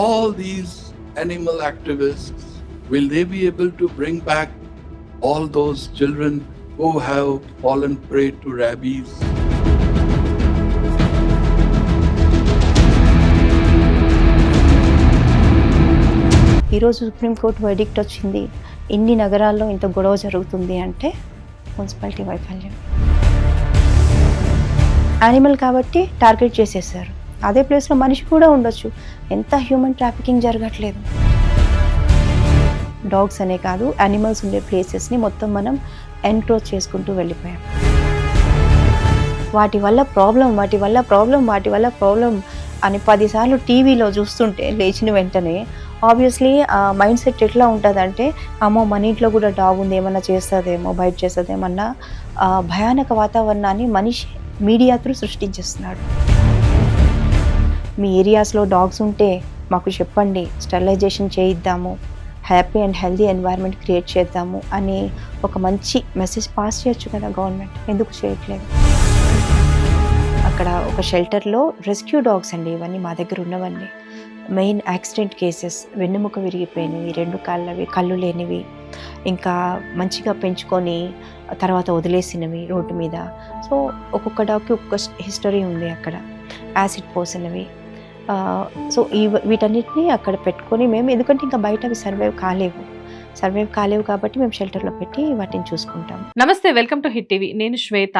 all these animal activists, will they be able to bring back all those children who have fallen prey to rabies? ఈరోజు supreme court verdict వచ్చింది. ఇన్ని నగరాల్లో ఇంత గొడవ జరుగుతుంది అంటే మున్సిపాలిటీ వైఫల్యం. యానిమల్ కాబట్టి టార్గెట్ చేసేసారు. అదే ప్లేస్లో మనిషి కూడా ఉండొచ్చు. ఎంత హ్యూమన్ ట్రాఫికింగ్ జరగట్లేదు. డాగ్స్ అనే కాదు, యానిమల్స్ ఉండే ప్లేసెస్ని మొత్తం మనం ఎన్క్రోచ్ చేసుకుంటూ వెళ్ళిపోయాం. వాటి వల్ల ప్రాబ్లం అని 10 సార్లు టీవీలో చూస్తుంటే లేచిన వెంటనే ఆబ్వియస్లీ మైండ్ సెట్ ఎట్లా ఉంటుందంటే, అమ్మో మన ఇంట్లో కూడా డాగ్ ఉంది, ఏమన్నా చేస్తుందేమో, బయట చేస్తుందేమన్నా భయానక వాతావరణాన్ని మనిషి మీడియా త్రూ సృష్టించేస్తున్నాడు. మీ ఏరియాస్లో డాగ్స్ ఉంటే మాకు చెప్పండి, స్టెరిలైజేషన్ చేయిద్దాము, happy and healthy environment create చేద్దాము అని ఒక మంచి మెసేజ్ పాస్ చేయొచ్చు కదా గవర్నమెంట్. ఎందుకు చేయట్లేదు? అక్కడ ఒక షెల్టర్లో రెస్క్యూ డాగ్స్ అండి ఇవన్నీ, మా దగ్గర ఉన్నవన్నీ. మెయిన్ యాక్సిడెంట్ కేసెస్, వెన్నెముక విరిగిపోయినవి, 2 కాళ్ళవి, కళ్ళు లేనివి, ఇంకా మంచిగా పెంచుకొని తర్వాత వదిలేసినవి రోడ్డు మీద. సో ఒక్కొక్క డాగ్కి ఒక్కొక్క హిస్టరీ ఉంది అక్కడ. యాసిడ్ పోసినవి. సో వీటన్నిటిని అక్కడ పెట్టుకొని మేము, ఎందుకంటే ఇంకా బయట అవి సర్వైవ్ కాలేవు కాబట్టి మేము షెల్టర్లో పెట్టి వాటిని చూసుకుంటాం. నమస్తే, వెల్కమ్ టు హిట్ టీవీ. నేను శ్వేత.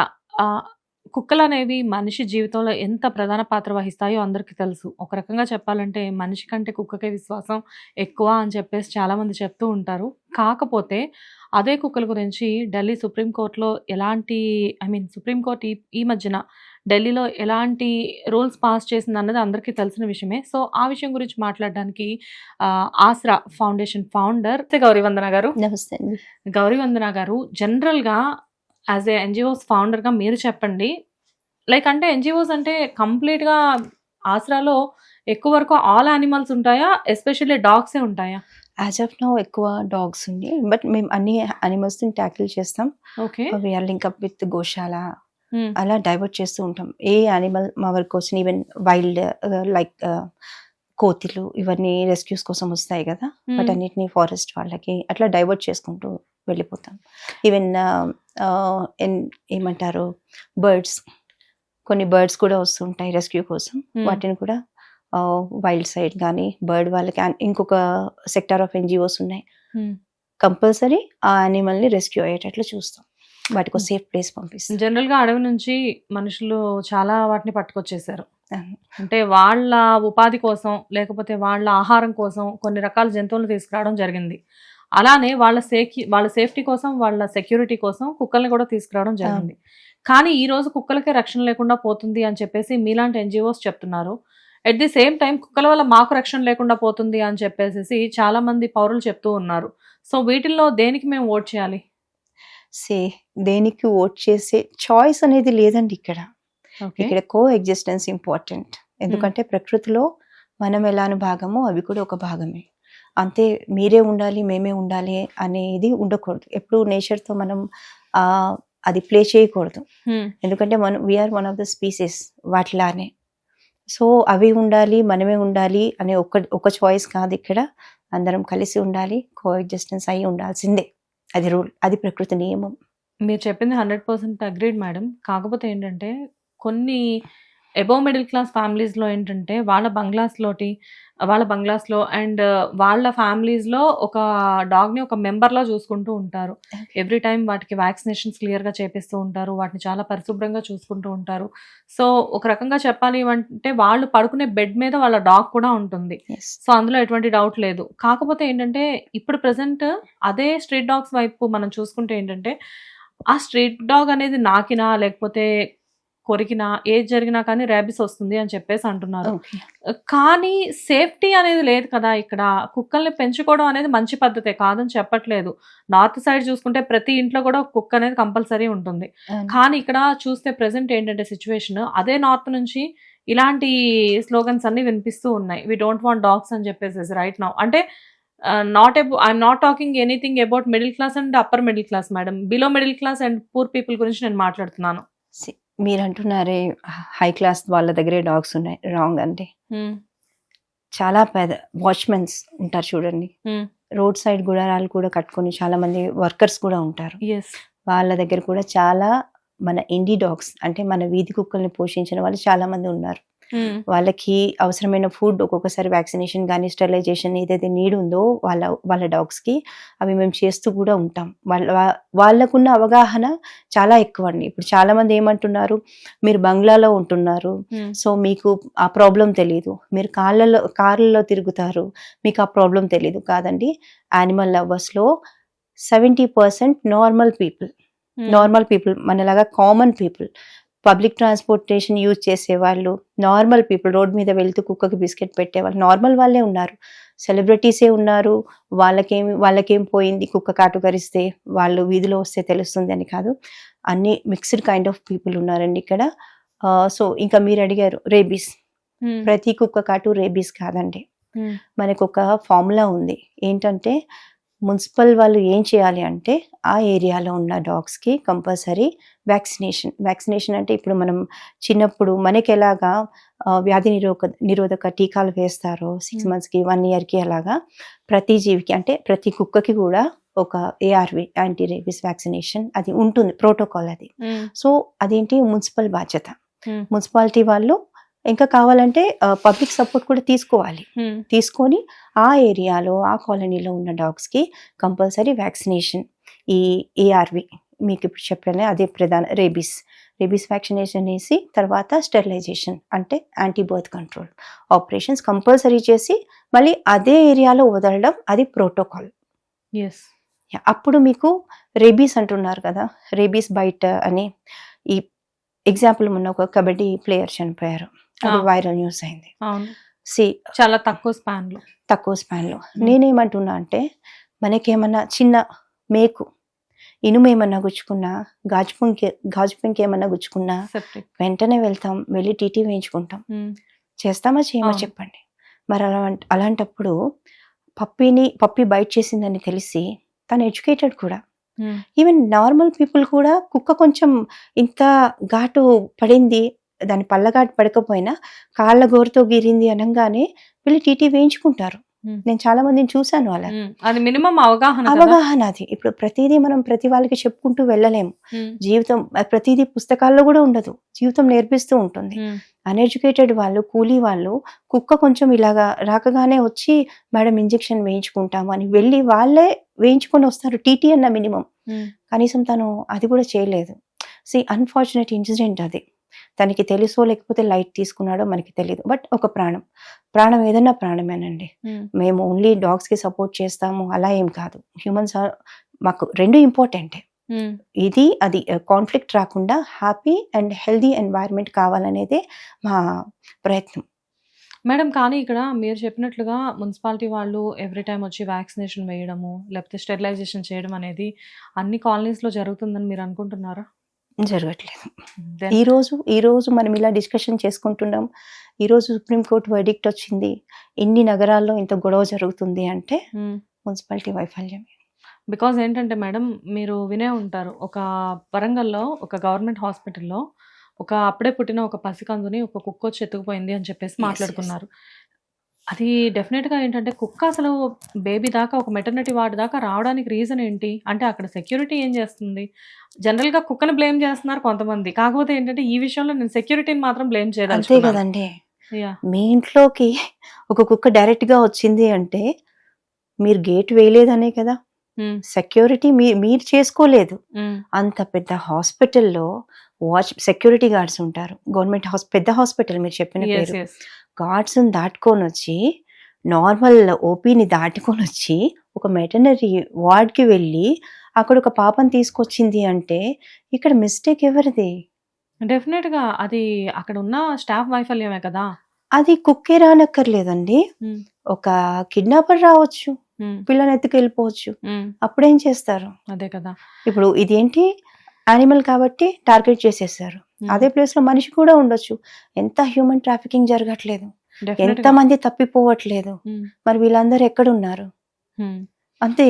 కుక్కలు అనేవి మనిషి జీవితంలో ఎంత ప్రధాన పాత్ర వహిస్తాయో అందరికీ తెలుసు. ఒక రకంగా చెప్పాలంటే మనిషి కంటే కుక్కకే విశ్వాసం ఎక్కువ అని చెప్పేసి చాలామంది చెప్తూ ఉంటారు. కాకపోతే అదే కుక్కల గురించి ఢిల్లీ సుప్రీంకోర్టులో సుప్రీంకోర్టు ఈ మధ్యన ఢిల్లీలో ఎలాంటి రూల్స్ పాస్ చేసింది అన్నది అందరికీ తెలిసిన విషయమే. సో ఆ విషయం గురించి మాట్లాడడానికి ఆసరా ఫౌండేషన్ ఫౌండర్ గౌరీవందన గారు. నమస్తే అండి. గౌరీవందన గారు, జనరల్గా యాజ్ ఏ ఎన్జిఓస్ ఫౌండర్గా మీరు చెప్పండి, అంటే ఎన్జిఓస్ అంటే కంప్లీట్గా ఆసరాలో ఎక్కువ వరకు ఆల్ యానిమల్స్ ఉంటాయా, ఎస్పెషల్లీ డాగ్సే ఉంటాయా? యాజ్ ఆఫ్ నౌ ఎక్కువ డాగ్స్ ఉంది, బట్ మేము అన్ని యానిమల్స్ని ట్యాకిల్ చేస్తాం. Okay, we are link up with గోశాల, అలా డైవర్ట్ చేస్తూ ఉంటాం. ఏ యానిమల్ మా వరకు వచ్చిన, ఈవెన్ వైల్డ్ లైక్ కోతిలు ఇవన్నీ రెస్క్యూస్ కోసం వస్తాయి కదా, బట్ అన్నిటిని ఫారెస్ట్ వాళ్ళకి అట్లా డైవర్ట్ చేసుకుంటూ వెళ్ళిపోతాం. ఈవెన్ ఏమంటారు, కొన్ని బర్డ్స్ కూడా వస్తుంటాయి రెస్క్యూ కోసం. వాటిని కూడా వైల్డ్ సైడ్ కానీ బర్డ్ వాళ్ళకి ఇంకొక సెక్టార్ ఆఫ్ ఎన్జిఓస్ ఉన్నాయి. కంపల్సరీ ఆ యానిమల్ని రెస్క్యూ అయ్యేటట్లు చూస్తాం, వాటికి సేఫ్ ప్లేస్ పంపిస్తాం. జనరల్గా అడవి నుంచి మనుషులు చాలా వాటిని పట్టుకొచ్చేసారు. అంటే వాళ్ళ ఉపాధి కోసం లేకపోతే వాళ్ళ ఆహారం కోసం కొన్ని రకాల జంతువులను తీసుకురావడం జరిగింది. అలానే వాళ్ళ సేఫ్టీ కోసం, వాళ్ళ సెక్యూరిటీ కోసం కుక్కల్ని కూడా తీసుకురావడం జరిగింది. కానీ ఈ రోజు కుక్కలకే రక్షణ లేకుండా పోతుంది అని చెప్పేసి మీలాంటి ఎన్జిఓస్ చెప్తున్నారు. ఎట్ ది సేమ్ టైం కుక్కల వల్ల మాకు రక్షణ లేకుండా పోతుంది అని చెప్పేసి చాలా మంది పౌరులు చెప్తూ ఉన్నారు. సో వీటిల్లో దేనికి మేము ఓట్ చేయాలి? దేనికి ఓట్ చేసే చాయిస్ అనేది లేదండి ఇక్కడ. ఇక్కడ కో ఎగ్జిస్టెన్స్ ఇంపార్టెంట్. ఎందుకంటే ప్రకృతిలో మనం ఎలాను భాగమో అవి కూడా ఒక భాగమే. అంతే, మీరే ఉండాలి మేమే ఉండాలి అనేది ఉండకూడదు. ఎప్పుడు నేచర్తో మనం అది ప్లే చేయకూడదు. ఎందుకంటే we're one of the species వాటిలానే. సో అవి ఉండాలి మనమే ఉండాలి అనే ఒక చాయిస్ కాదు. ఇక్కడ అందరం కలిసి ఉండాలి, కో ఎగ్జిస్టెన్స్ అయి ఉండాల్సిందే. అది రూల్, అది ప్రకృతి నియమం. మీరు చెప్పింది 100% అగ్రీడ్ మేడం. కాకపోతే ఏంటంటే కొన్ని అబోవ్ మిడిల్ క్లాస్ ఫ్యామిలీస్లో ఏంటంటే వాళ్ళ బంగ్లాస్లో అండ్ వాళ్ళ ఫ్యామిలీస్లో ఒక డాగ్ని ఒక మెంబర్లా చూసుకుంటూ ఉంటారు. ఎవ్రీ టైం వాటికి వ్యాక్సినేషన్స్ క్లియర్గా చేపిస్తూ ఉంటారు, వాటిని చాలా పరిశుభ్రంగా చూసుకుంటూ ఉంటారు. సో ఒక రకంగా చెప్పాలి అంటే వాళ్ళు పడుకునే బెడ్ మీద వాళ్ళ డాగ్ కూడా ఉంటుంది. సో అందులో ఎటువంటి డౌట్ లేదు. కాకపోతే ఏంటంటే ఇప్పుడు ప్రెసెంట్ అదే స్ట్రీట్ డాగ్స్ వైపు మనం చూసుకుంటే ఏంటంటే ఆ స్ట్రీట్ డాగ్ అనేది నాకినా లేకపోతే కొరికినా ఏది జరిగినా కానీ ర్యాబిస్ వస్తుంది అని చెప్పేసి అంటున్నారు. కానీ సేఫ్టీ అనేది లేదు కదా. ఇక్కడ కుక్కల్ని పెంచుకోవడం అనేది మంచి పద్ధతే, కాదని చెప్పట్లేదు. నార్త్ సైడ్ చూసుకుంటే ప్రతి ఇంట్లో కూడా కుక్క అనేది కంపల్సరీ ఉంటుంది. కానీ ఇక్కడ చూస్తే ప్రెసెంట్ ఏంటంటే సిచ్యువేషన్, అదే నార్త్ నుంచి ఇలాంటి స్లోగన్స్ అన్ని వినిపిస్తూ ఉన్నాయి. వి డోంట్ వాంట్ డాగ్స్ అని చెప్పేసి రైట్ నౌ. అంటే I'm not talking anything about middle class and upper middle class madam. Below middle class and poor people గురించి నేను మాట్లాడుతున్నాను. మీరు అంటున్నారే హై క్లాస్ వాళ్ళ దగ్గరే డాగ్స్ ఉన్నాయి, రాంగ్ అండి. చాలా పెద్ద వాచ్మెన్స్ ఉంటారు చూడండి, రోడ్ సైడ్ గుడారాలు కూడా కట్టుకొని చాలా మంది వర్కర్స్ కూడా ఉంటారు. ఎస్. వాళ్ళ దగ్గర కూడా చాలా మన ఇండి డాగ్స్ అంటే మన వీధి కుక్కల్ని పోషించిన వాళ్ళు చాలా మంది ఉన్నారు. వాళ్ళకి అవసరమైన ఫుడ్ ఒక్కొక్కసారి వ్యాక్సినేషన్ కానీ స్టెరిలైజేషన్ ఏదైతే నీడ్ ఉందో వాళ్ళ డాగ్స్కి అవి మేము చేస్తూ కూడా ఉంటాం. వాళ్ళకున్న అవగాహన చాలా ఎక్కువ అండి. ఇప్పుడు చాలా మంది ఏమంటున్నారు, మీరు బంగ్లాలో ఉంటున్నారు, సో మీకు ఆ ప్రాబ్లం తెలియదు, మీరు కార్లలో తిరుగుతారు, మీకు ఆ ప్రాబ్లం తెలియదు. కాదండి, యానిమల్ లవర్స్లో 70% నార్మల్ పీపుల్ మనలాగా common people, public transportation use చేసేవాళ్ళు, నార్మల్ పీపుల్, రోడ్ మీద వెళ్తూ కుక్కకి బిస్కెట్ పెట్టేవాళ్ళు నార్మల్ వాళ్ళే ఉన్నారు. సెలబ్రిటీసే ఉన్నారు. వాళ్ళకేం పోయింది కుక్క కాటు కరిస్తే, వాళ్ళు వీధిలో వస్తే తెలుస్తుంది అని కాదు, అన్ని మిక్స్డ్ కైండ్ ఆఫ్ పీపుల్ ఉన్నారండి ఇక్కడ. సో ఇంకా మీరు అడిగారు రేబీస్, ప్రతి కుక్క కాటు రేబీస్ కాదండి. మనకు ఒక ఫార్ములా ఉంది. ఏంటంటే మున్సిపల్ వాళ్ళు ఏం చేయాలి అంటే ఆ ఏరియాలో ఉన్న డాగ్స్కి కంపల్సరీ వ్యాక్సినేషన్ అంటే ఇప్పుడు మనం చిన్నప్పుడు మనకి ఎలాగా వ్యాధి నిరోధక టీకాలు వేస్తారో 6 monthsకి 1 yearకి, అలాగా ప్రతి జీవికి అంటే ప్రతి కుక్కకి కూడా ఒక ARV యాంటీ రేబీస్ వ్యాక్సినేషన్ అది ఉంటుంది, ప్రోటోకాల్ అది. సో అదేంటి మున్సిపల్ బాధ్యత. మున్సిపాలిటీ వాళ్ళు ఇంకా కావాలంటే పబ్లిక్ సపోర్ట్ కూడా తీసుకొని ఆ ఏరియాలో ఆ కాలనీలో ఉన్న డాగ్స్కి కంపల్సరీ వ్యాక్సినేషన్, ఈ ARV మీకు ఇప్పుడు చెప్పాను అదే ప్రధాన రేబీస్ వ్యాక్సినేషన్ వేసి తర్వాత స్టెరిలైజేషన్ అంటే anti birth control operations compulsory చేసి మళ్ళీ అదే ఏరియాలో వదలడం, అది ప్రోటోకాల్. అప్పుడు మీకు రేబీస్ అంటున్నారు కదా, రేబీస్ బయట అని ఈ ఎగ్జాంపుల్ మొన్న ఒక కబడ్డీ ప్లేయర్ చనిపోయారు, అది వైరల్ న్యూస్ అయింది. చాలా తక్కువ స్పాన్ లో. నేనేమంటున్నా అంటే మనకేమన్నా చిన్న మేకు ఇనుము ఏమన్నా గుచ్చుకున్నా, గాజు పెంకి ఏమన్నా గుచ్చుకున్నా వెంటనే వెళ్ళి టీటీ వేయించుకుంటాం. చేస్తామా చేయమా చెప్పండి. మరి అలాంటప్పుడు పప్పి బైట్ చేసిందని తెలిసి తను ఎడ్యుకేటెడ్ కూడా, ఈవెన్ నార్మల్ పీపుల్ కూడా కుక్క కొంచెం ఇంత ఘాటు పడింది, దాని పళ్ళఘాటు పడకపోయినా కాళ్ళ గోరుతో గిరింది అనగానే వెళ్ళి టీటీ వేయించుకుంటారు. నేను చాలా మందిని చూశాను అలా. అది మినిమం అవగాహన. అది ఇప్పుడు ప్రతిదీ మనం ప్రతి వాళ్ళకి చెప్పుకుంటూ వెళ్ళలేము. జీవితం ప్రతిదీ పుస్తకాల్లో కూడా ఉండదు, జీవితం నేర్పిస్తూ ఉంటుంది. అన్ఎడ్యుకేటెడ్ వాళ్ళు, కూలీ వాళ్ళు కుక్క కొంచెం ఇలాగా రాకగానే వచ్చి మేడం ఇంజెక్షన్ వేయించుకుంటాము అని వెళ్ళి వాళ్ళే వేయించుకొని వస్తారు, టీటీ అన్న మినిమం. కనీసం తను అది కూడా చేయలేదు. అన్ఫార్చునేట్ ఇన్సిడెంట్ అది. తనకి తెలుసో లేకపోతే లైట్ తీసుకున్నాడో మనకి తెలియదు. బట్ ఒక ప్రాణం ఏదన్నా ప్రాణమేనండి. మేము ఓన్లీ డాగ్స్కి సపోర్ట్ చేస్తాము అలా ఏం కాదు. హ్యూమన్స్ మాకు రెండు ఇంపార్టెంటే. అది కాన్ఫ్లిక్ట్ రాకుండా హ్యాపీ అండ్ హెల్దీ ఎన్వైరన్మెంట్ కావాలనేదే మా ప్రయత్నం. మేడం, కానీ ఇక్కడ మీరు చెప్పినట్లుగా మున్సిపాలిటీ వాళ్ళు ఎవ్రీ టైం వచ్చి వ్యాక్సినేషన్ వేయడము లేకపోతే స్టెరిలైజేషన్ చేయడం అనేది అన్ని కాలనీస్లో జరుగుతుందని మీరు అనుకుంటున్నారా? జరగట్లేదు. ఈ రోజు మనం ఇలా డిస్కషన్ చేసుకుంటున్నాం. ఈరోజు సుప్రీంకోర్టు వర్డిక్ట్ వచ్చింది. ఇన్ని నగరాల్లో ఇంత గొడవ జరుగుతుంది అంటే మున్సిపాలిటీ వైఫల్యమే. బికాజ్ ఏంటంటే మేడం, మీరు వినే ఉంటారు, ఒక వరంగల్లో ఒక గవర్నమెంట్ హాస్పిటల్లో అప్పుడే పుట్టిన ఒక పసికందుని ఒక కుక్క వచ్చి ఎత్తుకుపోయింది అని చెప్పేసి మాట్లాడుకున్నారు. అది డెఫినెట్గా ఏంటంటే కుక్క అసలు బేబీ దాకా ఒక మెటర్నిటీ వార్డు దాకా రావడానికి రీజన్ ఏంటి అంటే అక్కడ సెక్యూరిటీ ఏం చేస్తుంది? జనరల్గా కుక్కని బ్లేమ్ చేస్తున్నారు కొంతమంది, కాకపోతే ఏంటంటే ఈ విషయంలో నేను సెక్యూరిటీని మాత్రం బ్లేమ్ చేయలేదు. అంతే కదండి. మీ ఇంట్లోకి ఒక కుక్క డైరెక్ట్ గా వచ్చింది అంటే మీరు గేట్ వేయలేదనే కదా. సెక్యూరిటీ మీరు చేసుకోలేదు. అంత పెద్ద హాస్పిటల్లో సెక్యూరిటీ గార్డ్స్ ఉంటారు. గవర్నమెంట్ పెద్ద హాస్పిటల్ మీరు చెప్పిన పేరు. గార్డ్స్ దాటుకొని వచ్చి నార్మల్ ఓపీని దాటుకొని వచ్చి ఒక మెటర్నరీ వార్డ్కి వెళ్ళి అక్కడ ఒక పాపని తీసుకొచ్చింది అంటే ఇక్కడ మిస్టేక్ ఎవరిది? డెఫినెట్గా అది అక్కడ ఉన్న స్టాఫ్ వైఫల్యమే కదా. అది కుక్కే రానక్కర్లేదండి, ఒక కిడ్నాపర్ రావచ్చు, పిల్లని ఎత్తుకెళ్ళిపోవచ్చు. అప్పుడేం చేస్తారు? అదే కదా. ఇప్పుడు ఇదేంటి యానిమల్ కాబట్టి టార్గెట్ చేసేసారు. అదే ప్లేస్ లో మనిషి కూడా ఉండొచ్చు. ఎంత హ్యూమన్ ట్రాఫికింగ్ జరగట్లేదు, ఎంత మంది తప్పిపోవట్లేదు. మరి వీళ్ళందరూ ఎక్కడున్నారు? అంతే.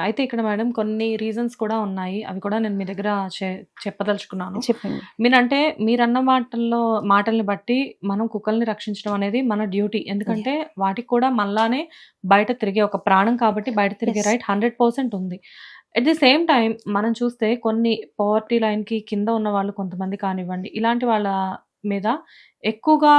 అయితే ఇక్కడ మేడం కొన్ని రీజన్స్ కూడా ఉన్నాయి. అవి కూడా నేను మీ దగ్గర చెప్పదలుచుకున్నాను. చెప్పండి. మీరన్న మాటల్ని బట్టి మనం కుక్కల్ని రక్షించడం అనేది మన డ్యూటీ. ఎందుకంటే వాటికి కూడా మనలానే బయట తిరిగే ఒక ప్రాణం కాబట్టి బయట తిరిగే Yes. రైట్ 100% ఉంది. ఎట్ ది సేమ్ టైమ్ మనం చూస్తే కొన్ని పవర్టీ లైన్‌కి కింద ఉన్న వాళ్ళు కొంతమంది కానివ్వండి, ఇలాంటి వాళ్ళ మీద ఎక్కువగా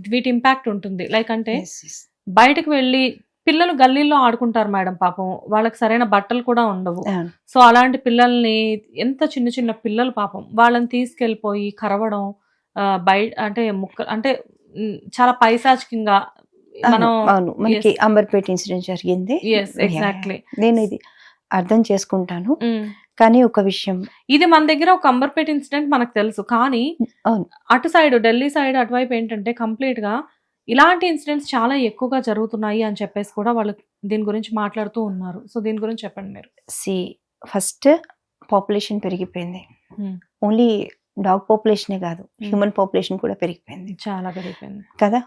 వీటి ఇంపాక్ట్ ఉంటుంది. లైక్ అంటే Yes, yes. బయటకు వెళ్ళి పిల్లలు గల్లీల్లో ఆడుకుంటారు మేడం పాపం. వాళ్ళకి సరైన బట్టలు కూడా ఉండవు. అవును. సో, అలాంటి పిల్లల్ని ఎంత చిన్న చిన్న పిల్లలు పాపం వాళ్ళని తీసుకెళ్ళిపోయి కరవడం అంటే చాలా పైశాచికంగా మనం అవును. మనకి యెస్. అంబర్పేట ఇన్సిడెంట్ జరిగింది. యెస్. ఎగ్జాక్ట్‌లీ. నేను ఇది అర్థం చేసుకుంటాను. హ్మ్. కానీ ఒక విషయం ఇది మన దగ్గర ఒక అంబర్పేట ఇన్సిడెంట్ మనకు తెలుసు. కానీ అవును. అటు సైడ్ ఢిల్లీ సైడ్ అటువైపు ఏంటంటే కంప్లీట్‌గా ఇలాంటి ఇన్సిడెంట్స్ చాలా ఎక్కువగా జరుగుతున్నాయి అని చెప్పేసి కూడా వాళ్ళు దీని గురించి మాట్లాడుతూ ఉన్నారు. సో, దీని గురించి చెప్పండి మీరు. ఫస్ట్ పాపులేషన్ పెరిగిపోయింది. హ్మ్. ఓన్లీ డాగ్ పాపులేషనే కాదు, హ్యూమన్ పాపులేషన్ కూడా పెరిగిపోయింది చాలా పెరిగిపోయింది. కదా.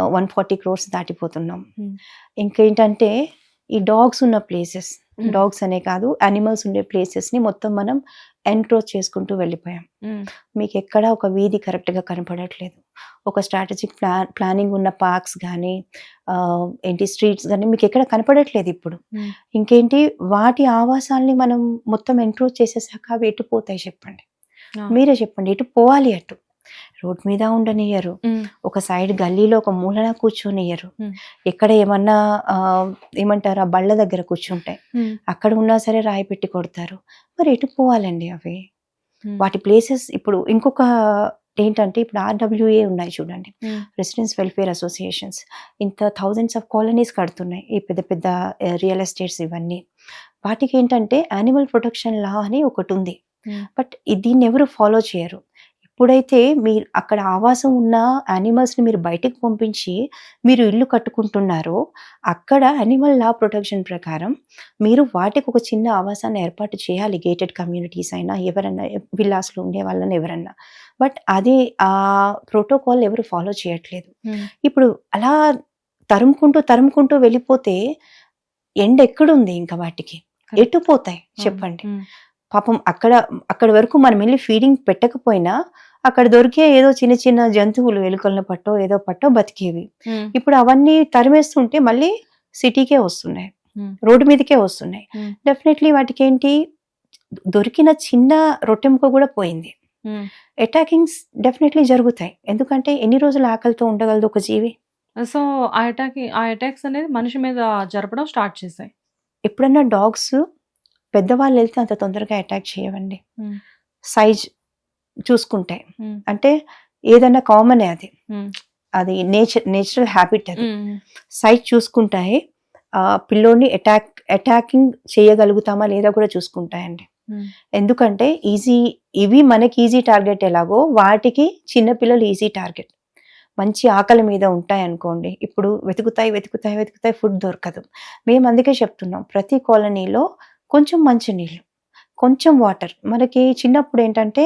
140 crores దాటిపోతున్నాం. Hmm. ఇంకేంటంటే ఈ డాగ్స్ ఉన్న ప్లేసెస్, Hmm. డాగ్స్ అనే కాదు యానిమల్స్ ఉండే ప్లేసెస్ని మొత్తం మనం ఎన్క్రోచ్ చేసుకుంటూ వెళ్ళిపోయాం. హ్మ్. మీకు ఎక్కడ ఒక వీధి కరెక్ట్గా కనపడట్లేదు. ఒక స్ట్రాటజిక్ ప్లానింగ్ ఉన్న పార్క్స్ కానీ ఏంటి స్ట్రీట్స్ కానీ మీకు ఎక్కడ కనపడట్లేదు ఇప్పుడు. Hmm. ఇంకేంటి వాటి ఆవాసాల్ని మనం మొత్తం ఎన్క్రోచ్ చేసేసాక అవి ఎటు పోతాయి చెప్పండి. Ah. మీరే చెప్పండి, ఎటు పోవాలి? అటు రోడ్ మీద ఉండనియ్యరు, Hmm. ఒక సైడ్ గల్లీలో ఒక మూలన కూర్చొనియ్యరు. Hmm. ఎక్కడ ఏమన్నా ఏమంటారు ఆ బళ్ళ దగ్గర కూర్చుంటాయి, Hmm. అక్కడ ఉన్నా సరే రాయి పెట్టి కొడతారు. మరి ఎటు పోవాలండి అవి? Hmm. వాటి ప్లేసెస్ ఇప్పుడు ఇంకొక ఏంటంటే ఇప్పుడు RWA ఉన్నాయి చూడండి, Hmm. Residence welfare associations. ఇంత థౌజండ్స్ ఆఫ్ కాలనీస్ కడుతున్నాయి ఈ పెద్ద పెద్ద రియల్ ఎస్టేట్స్ ఇవన్నీ. వాటికి ఏంటంటే యానిమల్ ప్రొటెక్షన్ లా అని ఒకటి ఉంది. Hmm. బట్ దీన్ని ఎవరు ఫాలో చేయరు. ఎప్పుడైతే మీరు అక్కడ ఆవాసం ఉన్న యానిమల్స్ని మీరు బయటకు పంపించి మీరు ఇల్లు కట్టుకుంటున్నారో అక్కడ యానిమల్ లా ప్రొటెక్షన్ ప్రకారం మీరు వాటికి ఒక చిన్న ఆవాసాన్ని ఏర్పాటు చేయాలి. గేటెడ్ కమ్యూనిటీస్ అయినా ఎవరన్నా విల్లాస్లో ఉండే వాళ్ళని ఎవరన్నా. బట్ అది ఆ ప్రోటోకాల్ ఎవరు ఫాలో చేయట్లేదు. Hmm. ఇప్పుడు అలా తరుముకుంటూ వెళ్ళిపోతే ఎండ్ ఎక్కడుంది ఇంకా వాటికి? Correct. ఎటు పోతాయి చెప్పండి. Hmm. పాపం అక్కడ వరకు మనం వెళ్ళి ఫీడింగ్ పెట్టకపోయినా అక్కడ దొరికే ఏదో చిన్న చిన్న జంతువులు ఎలుకలను పట్టో ఏదో పట్టో బతికేవి. Hmm. ఇప్పుడు అవన్నీ తరిమేస్తుంటే మళ్ళీ సిటీకే వస్తున్నాయి, Hmm. రోడ్డు మీదకే వస్తున్నాయి. Hmm. డెఫినెట్లీ వాటికి ఏంటి దొరికిన చిన్న రొట్టెముక కూడా పోయింది. Hmm. అటాకింగ్స్ డెఫినెట్లీ జరుగుతాయి. ఎందుకంటే ఎన్ని రోజులు ఆకలితో ఉండగలదు ఒక జీవి? సో, ఆ అటాక్స్ అనేది మనిషి మీద జరపడం స్టార్ట్ చేశాయి. ఎప్పుడన్నా డాగ్స్ పెద్దవాళ్ళు వెళ్తే అంత తొందరగా అటాక్ చేయవండి. Hmm. సైజ్ చూసుకుంటాయి. Hmm. అంటే ఏదన్నా కామనే అది, Hmm. అది నేచురల్ హ్యాబిట్ అది. Hmm. సైజ్ చూసుకుంటాయి. పిల్లోని అటాకింగ్ చేయగలుగుతామా లేదా కూడా చూసుకుంటాయండి. Hmm. ఎందుకంటే ఇవి మనకి ఈజీ టార్గెట్ ఎలాగో వాటికి చిన్నపిల్లలు ఈజీ టార్గెట్. మంచి ఆకలి మీద ఉంటాయి అనుకోండి, ఇప్పుడు వెతుకుతాయి ఫుడ్ దొరకదు. మేము అందుకే చెప్తున్నాం ప్రతి కాలనీలో కొంచెం మంచినీళ్ళు, కొంచెం వాటర్. మనకి చిన్నప్పుడు ఏంటంటే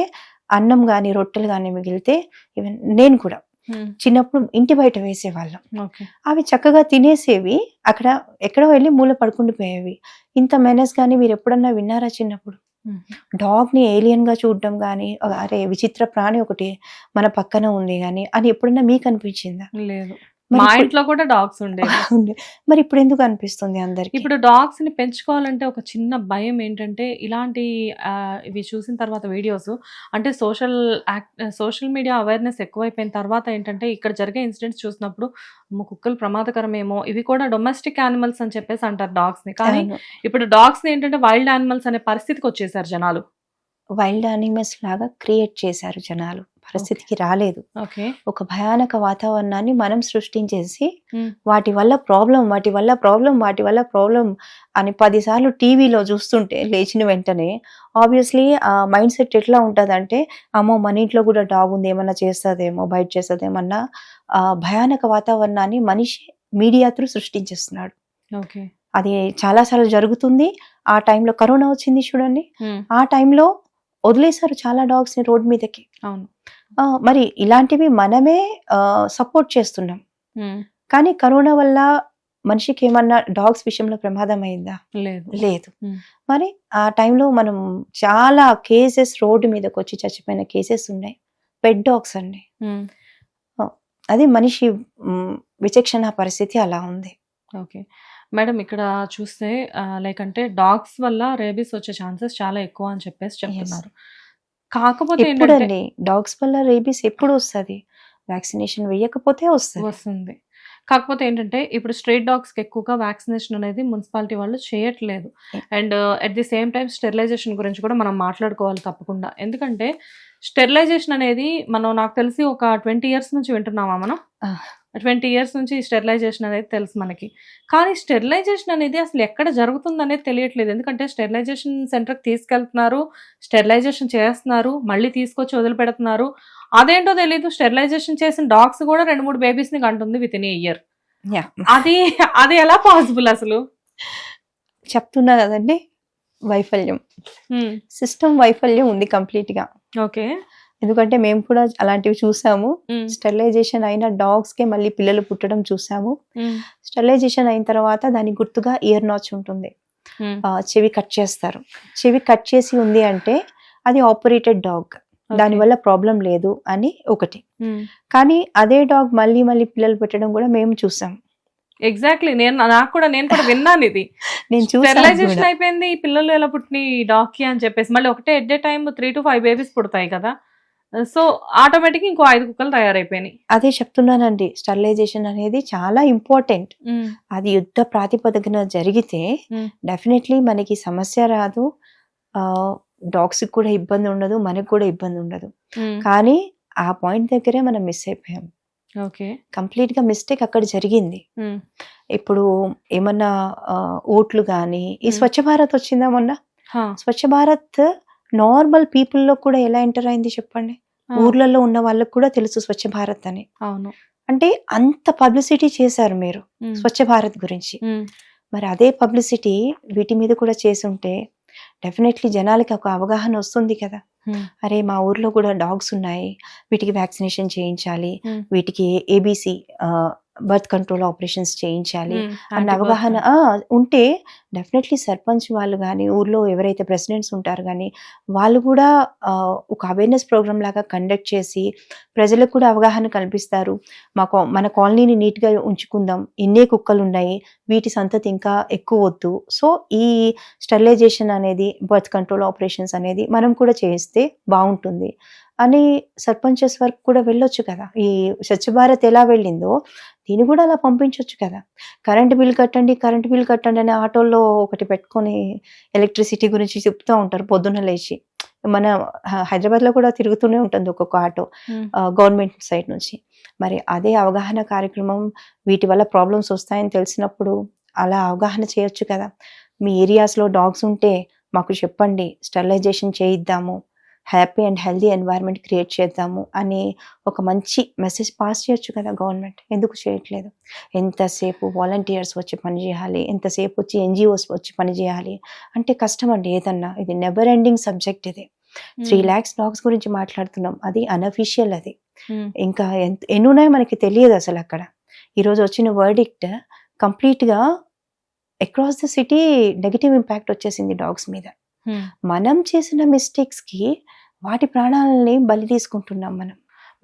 అన్నం కానీ రొట్టెలు కానీ మిగిలితే ఈవెన్ నేను కూడా Hmm. చిన్నప్పుడు ఇంటి బయట వేసేవాళ్ళం. Okay. అవి చక్కగా తినేసేవి, అక్కడ ఎక్కడో వెళ్ళి మూల పడుకుండిపోయేవి. ఇంత మెనస్ కానీ మీరు ఎప్పుడన్నా విన్నారా చిన్నప్పుడు? Hmm. డాగ్ని ఏలియన్గా చూడడం కానీ అరే విచిత్ర ప్రాణి ఒకటి మన పక్కన ఉంది కానీ అని ఎప్పుడన్నా మీకు అనిపించిందా? లేదు. మరి మా ఇప్పుడు- ఇంట్లో కూడా డాగ్స్ ఉండేవి. మరి ఇప్పుడు ఎందుకు అనిపిస్తుంది అందరికి? ఇప్పుడు డాగ్స్ ని పెంచుకోవాలంటే ఒక చిన్న భయం ఏంటంటే ఇలాంటి ఇవి చూసిన తర్వాత వీడియోస్ అంటే సోషల్ మీడియా అవేర్నెస్ ఎక్కువైపోయిన తర్వాత ఏంటంటే ఇక్కడ జరిగే ఇన్సిడెంట్స్ చూసినప్పుడు కుక్కలు ప్రమాదకరమేమో, ఇవి కూడా డొమెస్టిక్ యానిమల్స్ అని చెప్పేసి అంటారు డాగ్స్ ని. కానీ అవును. ఇప్పుడు డాగ్స్ ని ఏంటంటే వైల్డ్ యానిమల్స్ అనే పరిస్థితికి వచ్చేసారు జనాలు. వైల్డ్ యానిమల్స్ లాగా క్రియేట్ చేశారు జనాలు, పరిస్థితికి రాలేదు. ఓకే. ఒక భయానక వాతావరణాన్ని మనం సృష్టించేసి Hmm. వాటి వల్ల ప్రాబ్లం అని 10 సార్లు టీవీలో చూస్తుంటే లేచిన వెంటనే ఆబ్వియస్లీ ఆ మైండ్ సెట్ ఎట్లా ఉంటుందంటే అమ్మో మన ఇంట్లో కూడా డాగ్ ఉంది, ఏమన్నా చేస్తుందేమో, బయట చేస్తుందేమన్నా భయానక వాతావరణాన్ని మనిషి మీడియా త్రూ సృష్టించేస్తున్నాడు. ఓకే. అది చాలాసార్లు జరుగుతుంది. ఆ టైంలో కరోనా వచ్చింది చూడండి, Hmm. ఆ టైంలో వదిలేశారు చాలా డాగ్స్ని రోడ్ మీదకి. అవును. మరి ఇలాంటివి మనమే సపోర్ట్ చేస్తున్నాం. Hmm. కానీ కరోనా వల్ల మనిషికి ఏమన్నా డాగ్స్ విషయంలో ప్రమాదం అయిందా? లేదు. లేదు. ఉమ్. మరి ఆ టైంలో మనం చాలా కేసెస్ రోడ్డు మీదకి వచ్చి చచ్చిపోయిన కేసెస్ ఉన్నాయి. పెట్ డాగ్స్ అండి. ఉమ్. అది మనిషి విచక్షణ పరిస్థితి అలా ఉంది. ఓకే మేడం, ఇక్కడ చూస్తే లైక్ అంటే డాగ్స్ వల్ల రేబీస్ వచ్చే ఛాన్సెస్ చాలా ఎక్కువ అని చెప్పేసి చెప్తున్నారు. కాకపోతే ఏంటంటే ఎప్పుడండి డాగ్స్ వల్ల రేబీస్ ఎప్పుడు వస్తుంది? వ్యాక్సినేషన్ వేయకపోతే వస్తుంది. వస్తుంది. కాకపోతే ఏంటంటే ఇప్పుడు స్ట్రీట్ డాగ్స్కి ఎక్కువగా వ్యాక్సినేషన్ అనేది మున్సిపాలిటీ వాళ్ళు చేయట్లేదు. And at the same time sterilization గురించి కూడా మనం మాట్లాడుకోవాలి తప్పకుండా. ఎందుకంటే స్టెరిలైజేషన్ అనేది నాకు తెలిసి ఒక 20 years నుంచి వింటున్నామా మనం? 20 years నుంచి స్టెరిలైజేషన్ అనేది తెలుసు మనకి. కానీ స్టెరిలైజేషన్ అనేది అసలు ఎక్కడ జరుగుతుంది అనేది తెలియట్లేదు. ఎందుకంటే స్టెరిలైజేషన్ సెంటర్కి తీసుకెళ్తున్నారు, స్టెరిలైజేషన్ చేస్తున్నారు, మళ్ళీ తీసుకొచ్చి వదిలిపెడుతున్నారు. అదేంటో తెలీదు. స్టెరిలైజేషన్ చేసిన డాగ్స్ కూడా 2-3 బేబీస్ని కంటుంది విత్ ఇన్ ఏ ఇయర్. అది ఎలా పాసిబుల్ అసలు? చెప్తున్నా కదండి, వైఫల్యం, సిస్టమ్ వైఫల్యం ఉంది కంప్లీట్ గా. ఓకే. ఎందుకంటే మేము కూడా అలాంటివి చూసాము. స్టెరిలైజేషన్ అయిన డాగ్స్ కే మళ్ళీ పిల్లలు పుట్టడం చూసాము. స్టెరిలైజేషన్ అయిన తర్వాత దాని గుర్తుగా ఇయర్ నాచ్ ఉంటుంది. చెవి కట్ చేస్తారు. చెవి కట్ చేసి ఉంది అంటే అది ఆపరేటెడ్ డాగ్, దానివల్ల ప్రాబ్లం లేదు అని ఒకటి. కానీ అదే డాగ్ మళ్ళీ మళ్ళీ పిల్లలు పెట్టడం కూడా మేము చూసాం. ఎగ్జాక్ట్లీ. నేను కూడా విన్నాను ఇది. నేను స్టెరిలైజేషన్ అయిపోయింది, పిల్లలు ఎలా పుట్టిన డాగ్ కి అని చెప్పేసి మళ్ళీ ఒకటే at a time 3 to 5 babies పుడతాయి కదా. సో ఆటోమేటిక్ ఇంకో 5 కుక్కలు తయారైపోయినాయి. అదే చెప్తున్నానండి, స్టెరిలైజేషన్ అనేది చాలా ఇంపార్టెంట్. అది యుద్ధ ప్రాతిపదికన జరిగితే డెఫినెట్లీ మనకి సమస్య రాదు, డాగ్స్ కి కూడా ఇబ్బంది ఉండదు, మనకు కూడా ఇబ్బంది ఉండదు. కానీ ఆ పాయింట్ దగ్గరే మనం మిస్ అయిపోయాం. ఓకే, కంప్లీట్ గా మిస్టేక్ అక్కడ జరిగింది. ఇప్పుడు ఏమన్నా ఓట్లు కానీ, ఈ స్వచ్ఛ భారత్ వచ్చిందా మొన్న? స్వచ్ఛ భారత్ నార్మల్ పీపుల్ లో కూడా ఎలా ఎంటర్ అయింది చెప్పండి? ఊర్లలో ఉన్న వాళ్ళకు కూడా తెలుసు స్వచ్ఛ భారత్ అని. అవును. అంటే అంత పబ్లిసిటీ చేశారు మీరు స్వచ్ఛ భారత్ గురించి. మరి అదే పబ్లిసిటీ వీటి మీద కూడా చేసుంటే డెఫినెట్లీ జనాలకి ఒక అవగాహన వస్తుంది కదా. అరే మా ఊర్లో కూడా డాగ్స్ ఉన్నాయి, వీటికి వ్యాక్సినేషన్ చేయించాలి, వీటికి ఏబీసీ బర్త్ కంట్రోల్ ఆపరేషన్స్ చేయించాలి అన్న అవగాహన ఉంటే డెఫినెట్లీ సర్పంచ్ వాళ్ళు కానీ, ఊర్లో ఎవరైతే ప్రెసిడెంట్స్ ఉంటారు కానీ, వాళ్ళు కూడా ఒక అవేర్నెస్ ప్రోగ్రామ్ లాగా కండక్ట్ చేసి ప్రజలకు కూడా అవగాహన కల్పిస్తారు. మన కాలనీని నీట్గా ఉంచుకుందాం, ఇన్నే కుక్కలు ఉన్నాయి, వీటి సంతతి ఇంకా ఎక్కువ వద్దు. సో ఈ స్టెరిలైజేషన్ అనేది, బర్త్ కంట్రోల్ ఆపరేషన్స్ అనేది మనం కూడా చేస్తే బాగుంటుంది అని సర్పంచెస్ వరకు కూడా వెళ్ళొచ్చు కదా. ఈ స్వచ్ఛ భారత్ ఎలా వెళ్ళిందో దీన్ని కూడా అలా పంపించవచ్చు కదా. కరెంట్ బిల్ కట్టండి అని ఆటోల్లో ఒకటి పెట్టుకొని ఎలక్ట్రిసిటీ గురించి చెప్తూ ఉంటారు పొద్దున్న లేచి. మన హైదరాబాద్లో కూడా తిరుగుతూనే ఉంటుంది ఒక్కొక్క ఆటో గవర్నమెంట్ సైడ్ నుంచి. మరి అదే అవగాహన కార్యక్రమం, వీటి వల్ల ప్రాబ్లమ్స్ వస్తాయని తెలిసినప్పుడు అలా అవగాహన చేయొచ్చు కదా. మీ ఏరియాస్లో డాగ్స్ ఉంటే మాకు చెప్పండి, స్టెరిలైజేషన్ చేయిద్దాము, happy and healthy environment create చేద్దాము అని ఒక మంచి మెసేజ్ పాస్ చేయొచ్చు కదా గవర్నమెంట్. ఎందుకు చేయట్లేదు? ఎంతసేపు వాలంటీర్స్ వచ్చి పనిచేయాలి, ఎంతసేపు వచ్చి NGOs వచ్చి పనిచేయాలి అంటే కష్టం అండి ఏదన్నా. ఇది నెవర్ ఎండింగ్ సబ్జెక్ట్. ఇది 3 lakhs డాగ్స్ గురించి మాట్లాడుతున్నాం, అది అన్అఫీషియల్. అది ఇంకా ఎన్ని ఉన్నాయో మనకి తెలియదు అసలు. అక్కడ ఈరోజు వచ్చిన వర్డిక్ట్ కంప్లీట్గా across the city negative impact వచ్చేసింది డాగ్స్ మీద. మనం చేసిన మిస్టేక్స్ కి వాటి ప్రాణాలని బలి తీసుకుంటున్నాం మనం.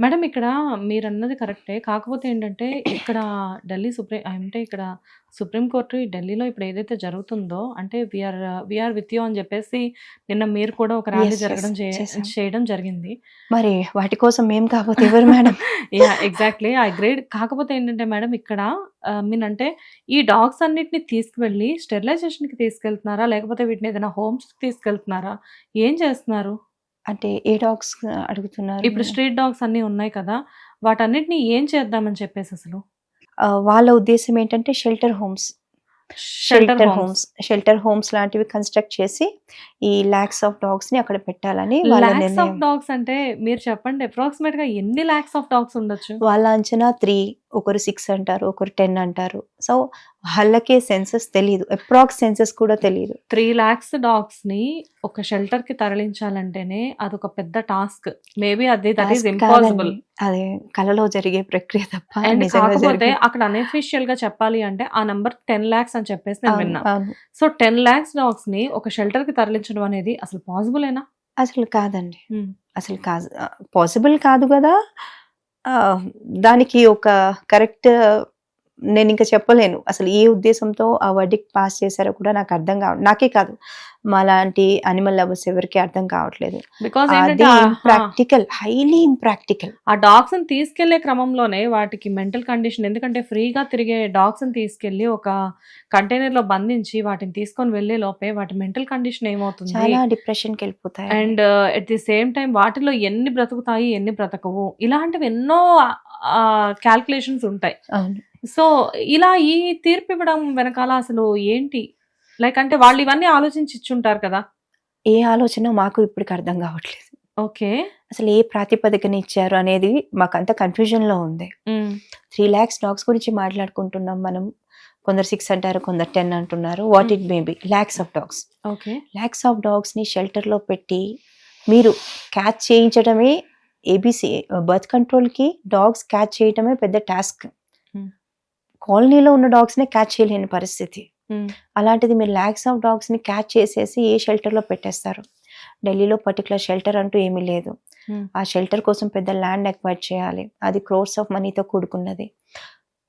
మేడం, ఇక్కడ మీరు అన్నది కరెక్టే. కాకపోతే ఏంటంటే ఇక్కడ సుప్రీంకోర్టు ఢిల్లీలో ఇప్పుడు ఏదైతే జరుగుతుందో, అంటే వీఆర్ విత్ యూ అని చెప్పేసి నిన్న మీరు కూడా ఒక ర్యాలీ చేయడం జరిగింది. మరి వాటి కోసం మేము కాకపోతే ఎవరు మేడం? Exactly, I agreed. కాకపోతే ఏంటంటే మేడం, ఇక్కడ మీనంటే ఈ డాగ్స్ అన్నిటిని తీసుకువెళ్ళి స్టెరిలైజేషన్కి తీసుకెళ్తున్నారా, లేకపోతే వీటిని ఏదైనా హోమ్స్కి తీసుకెళ్తున్నారా, ఏం చేస్తున్నారు? అంటే ఏ డాగ్స్ అడుగుతున్నారు? ఇప్పుడు స్ట్రీట్ డాగ్స్ అన్నీ ఉన్నాయి కదా, వాటన్నిటిని ఏం చేద్దామని చెప్పేసి అసలు వాళ్ళ ఉద్దేశం ఏంటంటే షెల్టర్ హోమ్స్ లాంటివి కన్స్ట్రక్ట్ చేసి ఈ lakhs of dogs ని అక్కడ పెట్టాలని వాళ్ళ lakhs of నిర్ణయం. dogs అంటే మీరు చెప్పండి, అప్రాక్సిమేట్ గా ఎన్ని lakhs of dogs ఉండొచ్చు? వాళ్ళ అంచనా 3, ఒకరు 6 అంటారు, ఒకరు 10 అంటారు. సో వాళ్ళకే సెన్సెస్ తెలియదు, అప్రాక్స్ సెన్సెస్ కూడా తెలియదు. 3 lakhs డాగ్స్ ని ఒక షెల్టర్ కి తరలించాలంటేనే అదొక పెద్ద task. Maybe that is Task impossible. కాదండి. అది కలలో జరిగే ప్రక్రియ తప్ప అండ్ నిజంగా కాకపోతే జరిగేది. అక్కడ అనఫిషియల్ గా చెప్పాలి అంటే ఆ నంబర్ 10 lakhs అని చెప్పేసి నేను అవును, విన్నా. అవును. సో 10 lakhs డాగ్స్ ని ఒక షెల్టర్ కి తరలించడం అనేది అసలు పాసిబులేనా? అసలు కాదండి. అసలు కాదు, పాసిబుల్ కాదు కదా. దానికి ఒక కరెక్ట్ నేను ఇంకా చెప్పలేను. అసలు ఏ ఉద్దేశంతో ఆ వర్డిక్ట్ పాస్ చేశారో కూడా నాకు అర్థం నాకే కాదు, మాలాంటి అనిమల్ లవర్స్ ఎవరికి అర్థం కావట్లేదు. బికాస్ అది ఏంటంటే ఇంప్రాక్టికల్, హైలీ ఇంప్రాక్టికల్. ఆ డాగ్స్ ని తీసుకెళ్లే క్రమంలోనే వాటికి మెంటల్ కండిషన్, ఎందుకంటే ఫ్రీగా తిరిగే డాగ్స్ ని తీసుకెళ్లి ఒక కంటైనర్ లో బంధించి వాటిని తీసుకొని వెళ్లే లోపే వాటి మెంటల్ కండిషన్ ఏమవుతుంది, చాలా డిప్రెషన్కి వెళ్ళిపోతాయి. And at the same time వాటిలో ఎన్ని బ్రతుకుతాయి ఎన్ని బ్రతకవు, ఇలాంటివి ఎన్నో క్యాల్కులేషన్స్ ఉంటాయి. అవును. సో ఇలా ఈ తీర్పు ఇవ్వడం వెనకాల అసలు ఏంటి, లైక్ అంటే వాళ్ళు ఇవన్నీ ఆలోచించి ఇచ్చుంటారు కదా. ఏ ఆలోచన మాకు ఇప్పటికి అర్థం కావట్లేదు. ఓకే. అసలు ఏ ప్రాతిపదికన ఇచ్చారు అనేది మాకంత కన్ఫ్యూజన్ లో ఉంది. 3 lakhs డాగ్స్ గురించి మాట్లాడుకుంటున్నాం మనం. కొందరు 6 అంటారు, కొందరు 10 అంటున్నారు. What it may be, lakhs of dogs. Okay. Lakhs of dogs ని షెల్టర్ లో పెట్టి మీరు క్యాచ్ చేయించడమే ఏబిసి. బర్త్ కంట్రోల్ కి డాగ్స్ క్యాచ్ చేయడమే పెద్ద టాస్క్. కాలనీలో ఉన్న డాగ్స్ ని క్యాచ్ చేయలేని పరిస్థితి. అలాంటిది మీరు ల్యాక్స్ ఆఫ్ డాగ్స్ ని క్యాచ్ చేసేసి ఏ షెల్టర్ లో పెట్టేస్తారు? ఢిల్లీలో పర్టికులర్ షెల్టర్ అంటూ ఏమీ లేదు. ఆ షెల్టర్ కోసం పెద్ద ల్యాండ్ ఎక్వైర్ చేయాలి, అది క్రోర్స్ ఆఫ్ మనీతో కూడుకున్నది.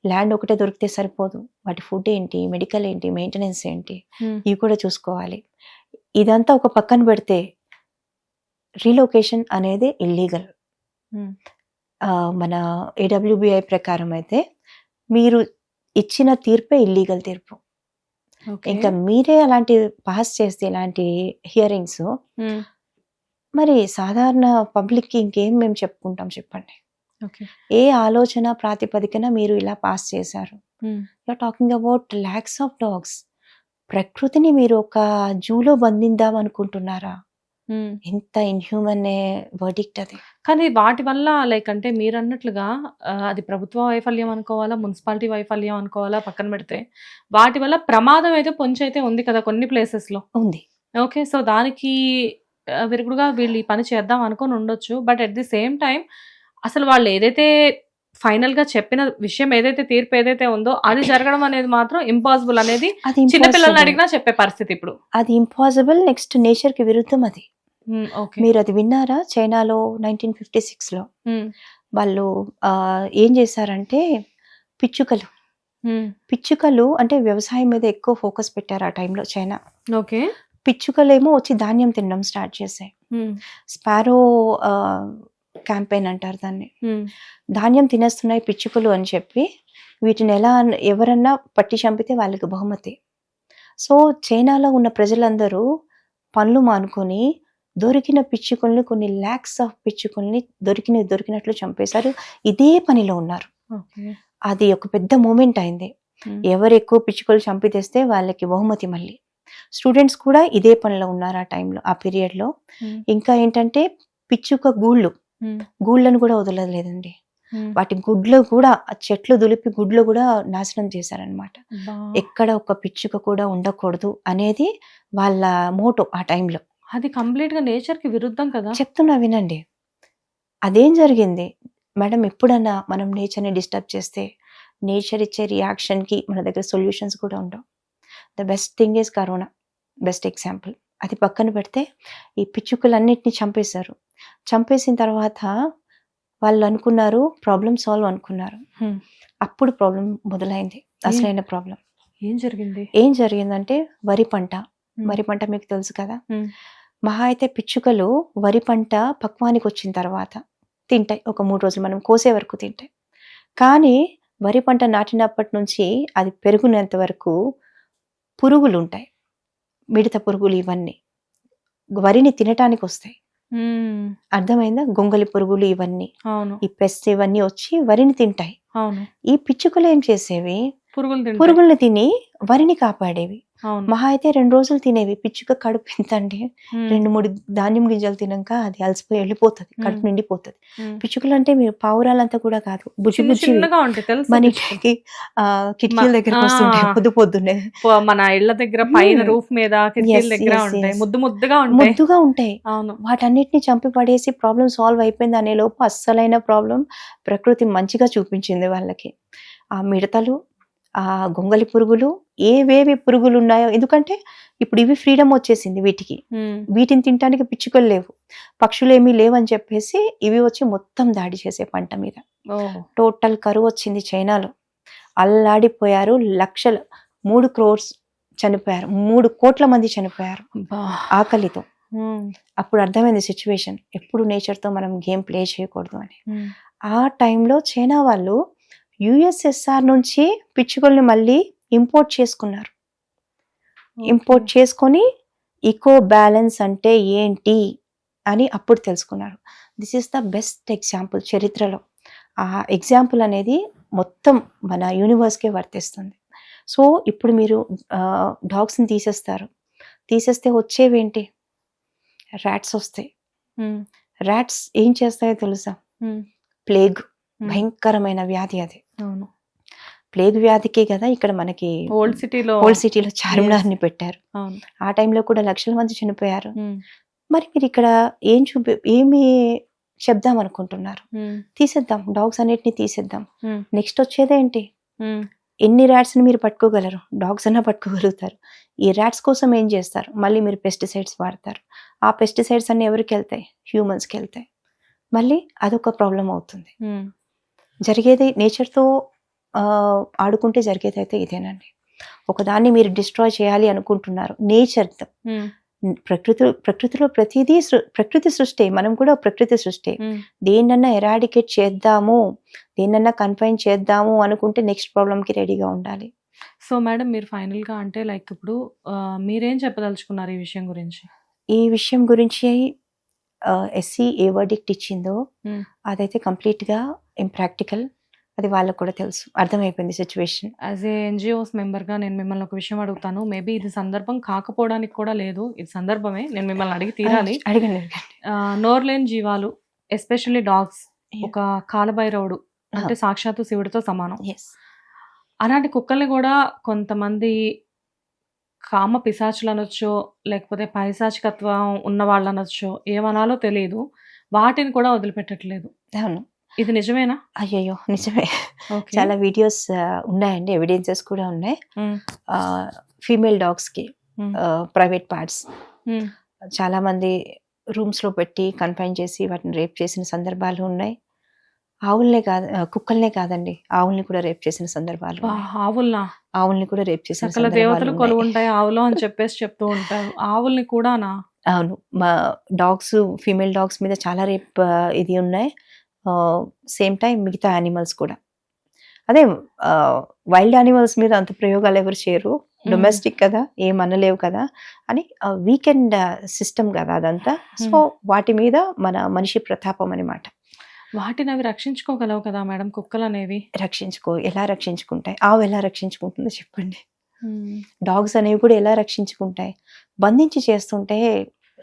ల్యాండ్ ఒకటే దొరికితే సరిపోదు, వాటి ఫుడ్ ఏంటి, మెడికల్ ఏంటి, మెయింటెనెన్స్ ఏంటి, ఇవి కూడా చూసుకోవాలి. ఇదంతా ఒక పక్కన పెడితే రీలొకేషన్ అనేది ఇల్లీగల్. మన ఏడబ్ల్యూబిఐ ప్రకారం అయితే మీరు ఇచ్చిన తీర్పే ఇల్లీగల్ తీర్పు. ఇంకా మీరే అలాంటి పాస్ చేస్తే ఇలాంటి హియరింగ్స్, మరి సాధారణ పబ్లిక్ కి ఇంకేం మేము చెప్పుకుంటాం చెప్పండి? ఏ ఆలోచన ప్రాతిపదికన మీరు ఇలా పాస్ చేశారు? You are talking about lakhs of dogs. ప్రకృతిని మీరు ఒక జూలో బంధిద్దాం అనుకుంటున్నారా? ఎంత ఇన్హ్యూమన్ వర్డిక్ట్ అది. కానీ వాటి వల్ల లైక్ అంటే మీరు అన్నట్లుగా అది ప్రభుత్వ వైఫల్యం అనుకోవాలా, మున్సిపాలిటీ వైఫల్యం అనుకోవాలా పక్కన పెడితే, వాటి వల్ల ప్రమాదం అయితే పొంచి అయితే ఉంది కదా కొన్ని ప్లేసెస్ లో ఉంది. ఓకే. సో దానికి విరుగుడుగా వీళ్ళు ఈ పని చేద్దాం అనుకొని ఉండొచ్చు. But at the same time అసలు వాళ్ళు ఏదైతే ఫైనల్ గా చెప్పిన విషయం, ఏదైతే తీర్పు ఏదైతే ఉందో అది జరగడం అనేది మాత్రం ఇంపాసిబుల్ అనేది అది చిన్నపిల్లల్ని అడిగినా చెప్పే పరిస్థితి ఇప్పుడు. అది ఇంపాసిబుల్. నెక్స్ట్ నేచర్ కి విరుద్ధం అది. మీరు అది విన్నారా? చైనాలో 1956 లో వాళ్ళు ఏం చేశారంటే పిచ్చుకలు అంటే వ్యవసాయం మీద ఎక్కువ ఫోకస్ పెట్టారు ఆ టైంలో చైనా. ఓకే. పిచ్చుకలేమో వచ్చి ధాన్యం తినడం స్టార్ట్ చేశాయి. స్పారో క్యాంపెయిన్ అంటారు దాన్ని. ధాన్యం తినేస్తున్నాయి పిచ్చుకలు అని చెప్పి వీటిని ఎవరన్నా పట్టి చంపితే వాళ్ళకి బహుమతి. సో చైనాలో ఉన్న ప్రజలందరూ పనులు మానుకొని దొరికిన పిచ్చుకల్ని, కొన్ని ల్యాక్స్ ఆఫ్ పిచ్చుకల్ని దొరికినట్లు చంపేశారు. ఇదే పనిలో ఉన్నారు. అది ఒక పెద్ద మూమెంట్ అయింది. ఎవరు ఎక్కువ పిచ్చుకలు చంపి తెస్తే వాళ్ళకి బహుమతి. మళ్ళీ స్టూడెంట్స్ కూడా ఇదే పనిలో ఉన్నారు ఆ టైంలో, ఆ పీరియడ్ లో. ఇంకా ఏంటంటే పిచ్చుక గూళ్ళను కూడా వదలలేదండి. వాటి గుడ్లు కూడా, చెట్లు దులిపి గుడ్లు కూడా నాశనం చేశారనమాట. ఎక్కడ ఒక పిచ్చుక కూడా ఉండకూడదు అనేది వాళ్ళ మోటో ఆ టైంలో. అది కంప్లీట్ గా నేచర్ కి విరుద్ధం కదా. చెప్తున్నా వినండి. అదేం జరిగింది మేడం, ఎప్పుడన్నా మనం నేచర్ని డిస్టర్బ్ చేస్తే నేచర్ ఇచ్చే రియాక్షన్ కి మన దగ్గర సొల్యూషన్స్ కూడా ఉండవు. The best thing is corona, best example. అది పక్కన పెడితే ఈ పిచ్చుకలన్నిటిని చంపేశారు. చంపేసిన తర్వాత వాళ్ళు అనుకున్నారు ప్రాబ్లం సాల్వ్ అనుకున్నారు. అప్పుడు ప్రాబ్లం మొదలైంది, అసలైన ప్రాబ్లం. ఏం జరిగిందంటే వరి పంట మీకు తెలుసు కదా. మహా అయితే పిచ్చుకలు వరి పంట పక్వానికి వచ్చిన తర్వాత తింటాయి, ఒక 3 రోజులు మనం కోసే వరకు తింటాయి. కానీ వరి పంట నాటినప్పటి నుంచి అది పెరుగునేంత వరకు పురుగులు ఉంటాయి, మిడత పురుగులు. ఇవన్నీ వరిని తినటానికి వస్తాయి. అర్థమైందా? గొంగలి పురుగులు ఇవన్నీ, ఈ పెస్ట్ ఇవన్నీ వచ్చి వరిని తింటాయి. ఈ పిచ్చుకలు ఏం చేసేవి? పురుగుల్ని తిని వరిని కాపాడేవి. అవును. మహా అయితే 2 రోజులు తినేవి. పిచ్చుక కడుపు ఎంత అండి, ఉమ్, 2, 3 ధాన్యం గింజలు తినంక అది అలసిపోయి వెళ్ళిపోతది. కడుపు నిండిపోతది. ఉమ్. పిచ్చుకలు అంటే మీరు పావురాలంతా కూడా కాదు, బుజ్జి చిన్న బుజ్జివి. చిన్నగా ఉంటాయి తెలుసు మన పిచ్చుకలు. ఇంటికి కిటికీల దగ్గరకు వస్తుంటాయి పొద్దున్నే. మన ఇళ్ళ దగ్గర పైన రూఫ్ మీద కిటికీల Yes, దగ్గర yes, ఉంటాయి, yes. ముద్దు ముద్దుగా ఉంటాయి. ముద్దుగా ఉంటాయి. అవును. వాటన్నిటిని చంపి పడేసి ప్రాబ్లం సాల్వ్ అయిపోయింది అనే లోపు అస్సలైన ప్రాబ్లం ప్రకృతి మంచిగా చూపించింది వాళ్ళకి. ఆ మిడతలు, ఆ గొంగలి పురుగులు, ఏవేవి పురుగులు ఉన్నాయో, ఎందుకంటే ఇప్పుడు ఇవి ఫ్రీడమ్ వచ్చేసింది వీటికి. ఉమ్, వీటిని తినడానికి పిచ్చుకలు లేవు, పక్షులు ఏమీ లేవని చెప్పేసి ఇవి వచ్చి మొత్తం దాడి చేసే పంట మీద. ఓ, టోటల్ కరువు వచ్చింది చైనాలో. అల్లాడిపోయారు లక్షలు, 3 crores చనిపోయారు, 3 కోట్ల మంది చనిపోయారు అబ్బా. ఆకలితో. ఉమ్, అప్పుడు అర్థమైంది సిచ్యువేషన్, ఎప్పుడు నేచర్తో మనం గేమ్ ప్లే చేయకూడదు అని. ఉమ్, ఆ టైంలో చైనా వాళ్ళు యుఎస్ఎస్ఆర్ నుంచి పిచ్చుకల్ని మళ్ళీ ఇంపోర్ట్ చేసుకున్నారు. ఇంపోర్ట్ చేసుకొని ఈకో బ్యాలెన్స్ అంటే ఏంటి అని అప్పుడు తెలుసుకున్నారు. This is the best example చరిత్రలో. ఆ ఎగ్జాంపుల్ అనేది మొత్తం మన యూనివర్స్కే వర్తిస్తుంది. సో ఇప్పుడు మీరు డాగ్స్ని తీసేస్తే వచ్చేవేంటి, ర్యాట్స్ వస్తాయి. ఉమ్, ర్యాట్స్ ఏం చేస్తాయో తెలుసా? ఉమ్, ప్లేగ్, ఉమ్. భయంకరమైన వ్యాధి అది. అవును. ప్లేగ్ వ్యాధికే కదా ఇక్కడ మనకి ఓల్డ్ సిటీలో. ఓల్డ్ సిటీలో చార్మినార్ని పెట్టారు. అవును. ఆ టైంలో కూడా లక్షల మంది చనిపోయారు. ఉమ్, మరి మీరు ఇక్కడ ఏమి చెప్దాం అనుకుంటున్నారు? తీసేద్దాం, డాగ్స్ అన్నిటిని తీసేద్దాం. ఉమ్, నెక్స్ట్ వచ్చేదేంటి? ఉమ్, ఎన్ని ర్యాట్స్ని మీరు పట్టుకోగలరు? డాగ్స్ అన్నా పట్టుకోగలుగుతారు. ఈ ర్యాట్స్ కోసం ఏం చేస్తారు? మళ్ళీ మీరు పెస్టిసైడ్స్ వాడతారు. ఆ పెస్టిసైడ్స్ అన్ని ఎవరికి వెళ్తాయి? హ్యూమన్స్కి వెళ్తాయి. మళ్ళీ అదొక ప్రాబ్లం అవుతుంది. ఉమ్, జరిగేది నేచర్తో ఆడుకుంటే జరిగేది అయితే ఇదేనండి. ఒకదాన్ని మీరు డిస్ట్రాయ్ చేయాలి అనుకుంటున్నారు, నేచర్తో. ఉమ్, ప్రకృతిలో ప్రతిదీ ప్రకృతి సృష్టి, మనం కూడా ప్రకృతి సృష్టి. ఉమ్. దేన్నన్నా ఎరాడికేట్ చేద్దాము, దేన్నన్నా కన్ఫైన్ చేద్దాము అనుకుంటే నెక్స్ట్ ప్రాబ్లంకి రెడీగా ఉండాలి. సో మేడం, మీరు ఫైనల్గా అంటే లైక్ ఇప్పుడు మీరేం చెప్పదలుచుకున్నారు ఈ విషయం గురించి? ఈ విషయం గురించి ఎస్సీ ఏ వర్డిక్ట్ ఇచ్చిందో అదైతే కంప్లీట్గా ఇంప్రాక్టికల్. అది వాళ్ళకు కూడా తెలుసు, అర్థమైపోయింది సిచ్యువేషన్. యాజ్ ఏ ఎన్జిఓస్ మెంబర్గా నేను మిమ్మల్ని ఒక విషయం అడుగుతాను. మేబీ ఇది సందర్భం కాకపోవడానికి కూడా లేదు, ఇది సందర్భమే, నేను మిమ్మల్ని అడిగి తీరాలి. అడగండి. నోర్లేని జీవాలు, ఎస్పెషల్లీ డాగ్స్, ఒక కాలభైరవుడు అంటే సాక్షాత్తు శివుడితో సమానం. అలాంటి కుక్కల్ని కూడా కొంతమంది కామ పిశాచులు అనొచ్చో, లేకపోతే పైశాచికత్వం ఉన్న వాళ్ళు అనొచ్చో, ఏమనాలో తెలియదు, వాటిని కూడా వదిలిపెట్టట్లేదు. అవును. ఇది నిజమేనా? అయ్యయ్యో నిజమే. చాలా వీడియోస్ ఉన్నాయండి, ఎవిడెన్సెస్ కూడా ఉన్నాయి. ఫీమేల్ డాగ్స్కి ప్రైవేట్ పార్ట్స్ చాలా మంది రూమ్స్లో పెట్టి కన్ఫైన్ చేసి వాటిని రేప్ చేసిన సందర్భాలు ఉన్నాయి. కుక్కల్నే కాదండి, ఆవుల్ని కూడా రేప్ చేసిన సందర్భాలు. ఆవుల్ని కూడా రేప్ చేసిన సకల దేవతలు కొలువు ఉంటాయి ఆవులో అని చెప్పేసి చెప్తూ ఉంటారు. ఆవుల్ని కూడానా? అవును, మా డాగ్స్, ఫీమేల్ డాగ్స్ మీద చాలా రేప్ ఇది ఉన్నాయి. సేమ్ టైం మిగతా యానిమల్స్ కూడా. అదే వైల్డ్ యానిమల్స్ మీద అంత ప్రయోగాలు ఎవరు చేయరు, డొమెస్టిక్ కదా, ఏమనలేవు కదా అని. వీకెండ్ సిస్టమ్ కదా అదంతా. సో వాటి మీద మన మనిషి ప్రతాపం అనమాట. వాటిని అవి రక్షించుకోగలవు కదా మేడం, కుక్కలు అనేవి? ఎలా రక్షించుకుంటాయి? ఆవు ఎలా రక్షించుకుంటుందో చెప్పండి. డాగ్స్ అనేవి కూడా ఎలా రక్షించుకుంటాయి? బంధించి చేస్తుంటే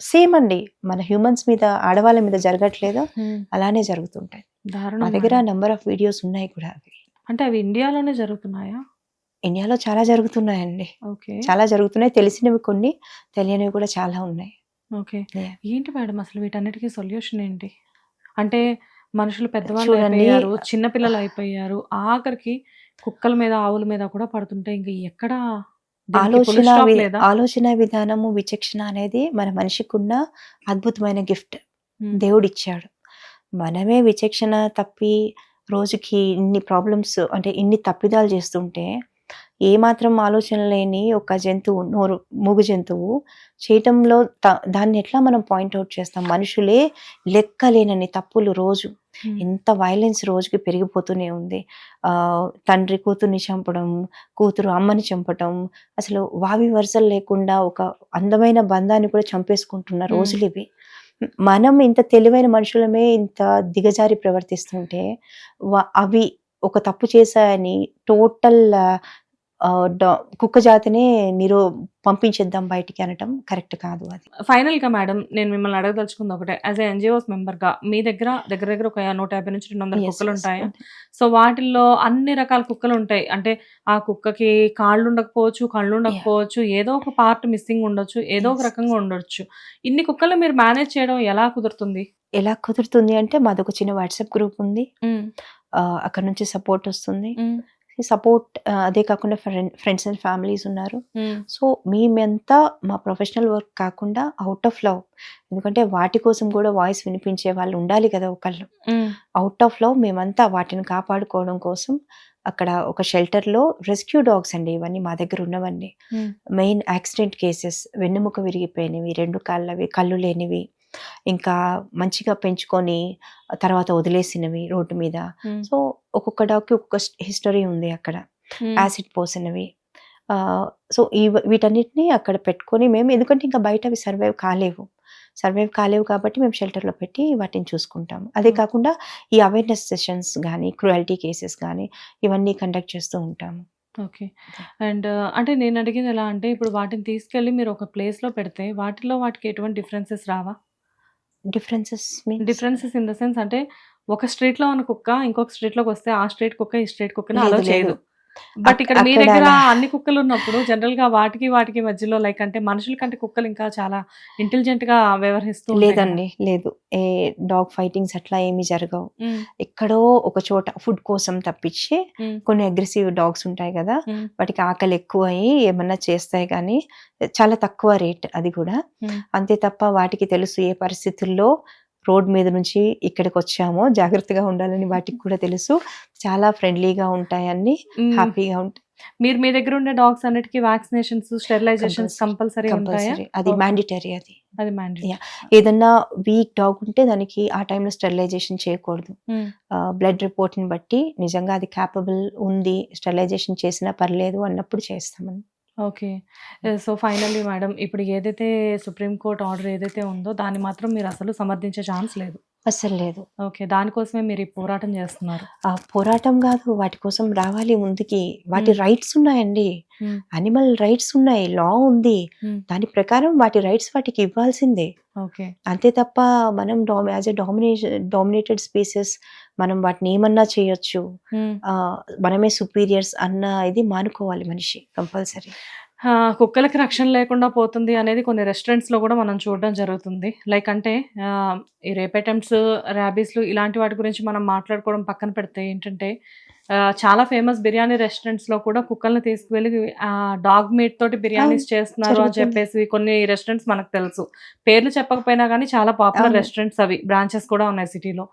సేమ్ అండి, మన హ్యూమన్స్ మీద, ఆడవాళ్ళ మీద జరగట్లేదు, అలానే జరుగుతుంటాయి. మా దగ్గర నెంబర్ ఆఫ్ వీడియోస్ ఉన్నాయి కూడా. అవి అంటే అవి ఇండియాలోనే జరుగుతున్నాయా? ఇండియాలో చాలా జరుగుతున్నాయండి, చాలా జరుగుతున్నాయి. తెలిసినవి కొన్ని, తెలియనివి కూడా చాలా ఉన్నాయి. ఓకే, ఏంటి మేడం అసలు వీటన్నిటికీ సొల్యూషన్ ఏంటి? అంటే మనుషులు పెద్దవాళ్ళు అయిపోయారు, చిన్నపిల్లలు అయిపోయారు, ఆఖరికి కుక్కల మీద, ఆవుల మీద కూడా పడుతుంటే ఇంకా ఎక్కడ ఆలోచన విధానము, విచక్షణ అనేది మన మనిషికున్న అద్భుతమైన గిఫ్ట్, దేవుడిచ్చాడు. మనమే విచక్షణ తప్పి రోజుకి ఇన్ని ప్రాబ్లమ్స్, అంటే ఇన్ని తప్పిదాలు చేస్తుంటే, ఏమాత్రం ఆలోచన లేని ఒక జంతువు, మూగ జంతువు చేయటంలో దాన్ని ఎట్లా మనం పాయింట్అవుట్ చేస్తాం? మనుషులే లెక్కలేనని తప్పులు రోజు, ఎంత వైలెన్స్ రోజుకి పెరిగిపోతూనే ఉంది. తండ్రి కూతుర్ని చంపడం, కూతురు అమ్మని చంపటం, అసలు వావి వరుసలు లేకుండా ఒక అందమైన బంధాన్ని కూడా చంపేసుకుంటున్న రోజులు ఇవి. మనం ఇంత తెలివైన మనుషులమే ఇంత దిగజారి ప్రవర్తిస్తుంటే, అవి ఒక తప్పు చేశాయని టోటల్ కుక్క జాతినే పంపించేద్దాం బయటికి అనటం కరెక్ట్ కాదు. అది ఫైనల్ గా మేడం నేను మిమ్మల్ని అడగదలుచుకుంది ఒకటే, యాజ్ ఎ ఎన్జిఓస్ మెంబర్ గా మీ దగ్గర దగ్గర ఒక 150 నుంచి 200 Yes, కుక్కలు yes. ఉంటాయి. సో వాటిల్లో అన్ని రకాల కుక్కలు ఉంటాయి. అంటే ఆ కుక్కకి కాళ్ళు ఉండకపోవచ్చు, కళ్ళు ఉండకపోవచ్చు, ఏదో ఒక పార్ట్ మిస్సింగ్ ఉండొచ్చు, ఏదో ఒక Yes. రకంగా ఉండొచ్చు. ఇన్ని కుక్కలు మీరు మేనేజ్ చేయడం ఎలా కుదురుతుంది? ఎలా కుదురుతుంది అంటే మాదొక చిన్న వాట్సాప్ గ్రూప్ ఉంది. అక్కడ నుంచి సపోర్ట్ వస్తుంది. సపోర్ట్ అదే కాకుండా ఫ్రెండ్స్ అండ్ ఫ్యామిలీస్ ఉన్నారు. సో మేమంతా మా ప్రొఫెషనల్ వర్క్ కాకుండా అవుట్ ఆఫ్ లవ్, ఎందుకంటే వాటి కోసం కూడా వాయిస్ వినిపించే వాళ్ళు ఉండాలి కదా ఒకళ్ళు. అవుట్ ఆఫ్ లవ్ మేమంతా వాటిని కాపాడుకోవడం కోసం అక్కడ ఒక షెల్టర్లో రెస్క్యూ డాగ్స్ అండి ఇవన్నీ మా దగ్గర ఉన్నవన్నీ. మెయిన్ యాక్సిడెంట్ కేసెస్, వెన్నెముక విరిగిపోయినవి, 2 కాళ్ళవి, కళ్ళు లేనివి, ఇంకా మంచిగా పెంచుకొని తర్వాత వదిలేసినవి రోడ్డు మీద. సో ఒక్కొక్క డాగ్కి ఒక్కొక్క హిస్టరీ ఉంది అక్కడ, యాసిడ్ పోసినవి. సో వీటన్నిటిని అక్కడ పెట్టుకొని మేము, ఎందుకంటే ఇంకా బయట అవి సర్వైవ్ కాలేవు కాబట్టి మేము షెల్టర్లో పెట్టి వాటిని చూసుకుంటాము. అదే కాకుండా ఈ అవేర్నెస్ సెషన్స్ కానీ, క్రుయాలిటీ కేసెస్ కానీ ఇవన్నీ కండక్ట్ చేస్తూ ఉంటాము. ఓకే. అండ్ అంటే నేను అడిగింది ఎలా అంటే, ఇప్పుడు వాటిని తీసుకెళ్ళి మీరు ఒక ప్లేస్లో పెడితే వాటికి ఎటువంటి డిఫరెన్సెస్ రావా? డిఫరెన్సెస్ ఇన్ ద సెన్స్ అంటే ఒక స్ట్రీట్ లో ఉన్న కుక్క ఇంకొక స్ట్రీట్ లోకి వస్తే ఆ స్ట్రీట్ కుక్క ఈ స్ట్రీట్ కుక్కని అలో చేయదు. బట్ ఇక్కడ మీ దగ్గర అన్ని కుక్కలు ఉన్నప్పుడు జనరల్ గా వాటికి మధ్యలో లైక్ అంటే మనుషుల కంటే కుక్కలు ఇంకా చాలా ఇంటెలిజెంట్ గా వ్యవహరిస్తూ ఉంటాయి కదా. లేదండి, లేదు. ఏ డాగ్ ఫైటింగ్స్ అట్లా ఏమీ జరగవు. ఎక్కడో ఒక చోట ఫుడ్ కోసం తప్పించి కొన్ని అగ్రెసివ్ డాగ్స్ ఉంటాయి కదా, వాటికి ఆకలి ఎక్కువ అయ్యి ఏమన్నా చేస్తాయి కానీ చాలా తక్కువ రేట్ అది కూడా. అంతే తప్ప వాటికి తెలుసు ఏ పరిస్థితుల్లో రోడ్ మీద నుంచి ఇక్కడికి వచ్చామో జాగ్రత్తగా ఉండాలని వాటికి కూడా తెలుసు. చాలా ఫ్రెండ్లీగా ఉంటాయని, హ్యాపీగా ఉంటాయి. మీరు మీ దగ్గర ఉండే డాగ్స్ అన్నిటికీ వ్యాక్సినేషన్స్, స్టెరిలైజేషన్స్ కంపల్సరీ ఉంటాయా? అది మ్యాండేటరీ. అది మ్యాండేటరీ. ఏదన్నా వీక్ డాగ్ ఉంటే దానికి ఆ టైంలో స్టెరిలైజేషన్ చేయకూడదు. బ్లడ్ రిపోర్ట్ ని బట్టి నిజంగా అది క్యాపబుల్ ఉంది, స్టెరిలైజేషన్ చేసినా పర్లేదు అన్నప్పుడు చేస్తామని. ఓకే. సో ఫైనల్లీ మేడం, ఇప్పుడు ఏదైతే సుప్రీంకోర్టు ఆర్డర్ ఏదైతే ఉందో దాన్ని మాత్రం మీరు అసలు సమర్థించే ఛాన్స్ లేదు. అస్సలు లేదు. ఓకే. దానికోసమే మీరు ఈ పోరాటం చేస్తున్నారు. ఆ పోరాటం కాదు, వాటి కోసం రావాలి ముందుకి. వాటి రైట్స్ ఉన్నాయండి, అనిమల్ రైట్స్ ఉన్నాయి, లా ఉంది. దాని ప్రకారం వాటి రైట్స్ వాటికి ఇవ్వాల్సిందే. ఓకే. అంతే తప్ప మనం యాజ్ ఎ డామినేటెడ్ స్పీసెస్ మనం వాటిని ఏమన్నా చేయొచ్చు, మనమే సుపీరియర్స్ అన్న ఇది మానుకోవాలి మనిషి కంపల్సరీ. కుక్కలకి రక్షణ లేకుండా పోతుంది అనేది కొన్ని రెస్టారెంట్స్ లో కూడా మనం చూడడం జరుగుతుంది. లైక్ అంటే ఈ రేప్ అటెంప్ట్స్, ర్యాబీస్లు ఇలాంటి వాటి గురించి మనం మాట్లాడుకోవడం పక్కన పెడితే ఏంటంటే, చాలా ఫేమస్ బిర్యానీ రెస్టారెంట్స్ లో కూడా కుక్కల్ని తీసుకువెళ్ళి డాగ్ మీట్ తోటి బిర్యానీస్ చేస్తున్నారు అని చెప్పేసి కొన్ని రెస్టారెంట్స్ మనకు తెలుసు. పేర్లు చెప్పకపోయినా కానీ చాలా పాపులర్ రెస్టారెంట్స్ అవి, బ్రాంచెస్ కూడా ఉన్నాయి సిటీలో.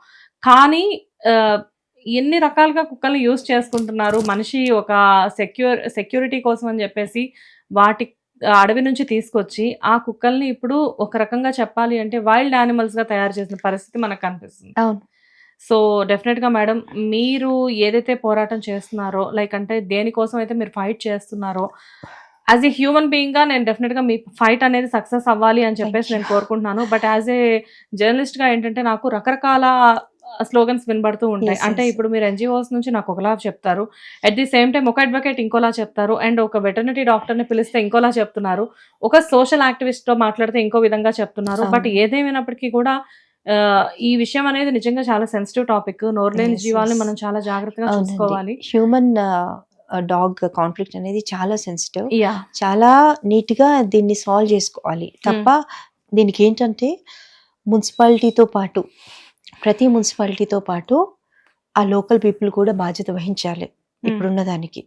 కానీ ఎన్ని రకాలుగా కుక్కల్ని యూజ్ చేసుకుంటున్నారు. మనిషి ఒక సెక్యూరిటీ కోసం అని చెప్పేసి వాటి అడవి నుంచి తీసుకొచ్చి ఆ కుక్కల్ని ఇప్పుడు ఒక రకంగా చెప్పాలి అంటే వైల్డ్ యానిమల్స్ గా తయారు చేసిన పరిస్థితి మనకు కనిపిస్తుంది. సో డెఫినెట్ గా మేడం, మీరు ఏదైతే పోరాటం చేస్తున్నారో, లైక్ అంటే దేనికోసం అయితే మీరు ఫైట్ చేస్తున్నారో, యాజ్ ఏ హ్యూమన్ బీయింగ్ గా నేను డెఫినెట్ గా మీ ఫైట్ అనేది సక్సెస్ అవ్వాలి అని చెప్పేసి నేను కోరుకుంటున్నాను. బట్ యాజ్ ఏ జర్నలిస్ట్ గా ఏంటంటే నాకు రకరకాల స్లోగన్స్ వినబడుతూ ఉంటాయి. అంటే ఇప్పుడు మీరు ఎన్జిఓస్ నుంచి నాకు ఒకలా చెప్తారు, అట్ ది సేమ్ టైం ఒక అడ్వకేట్ ఇంకోలా చెప్తారు, అండ్ ఒక వెటర్నరీ డాక్టర్ని పిలిస్తే ఇంకోలా చెప్తున్నారు, ఒక సోషల్ యాక్టివిస్ట్ తో మాట్లాడితే ఇంకో విధంగా చెప్తున్నారు. బట్ ఏదేమైనప్పటికీ కూడా ఈ విషయం అనేది నిజంగా చాలా సెన్సిటివ్ టాపిక్. నోరులేని జీవాలని మనం చాలా జాగ్రత్తగా చూసుకోవాలి. హ్యూమన్ డాగ్ కాన్ఫ్లిక్ట్ అనేది చాలా సెన్సిటివ్. చాలా నీట్ గా దీన్ని సాల్వ్ చేసుకోవాలి తప్ప దీనికి ఏంటంటే ప్రతి మున్సిపాలిటీతో పాటు ఆ లోకల్ పీపుల్ కూడా బాధ్యత వహించాలి ఇప్పుడున్న దానికి.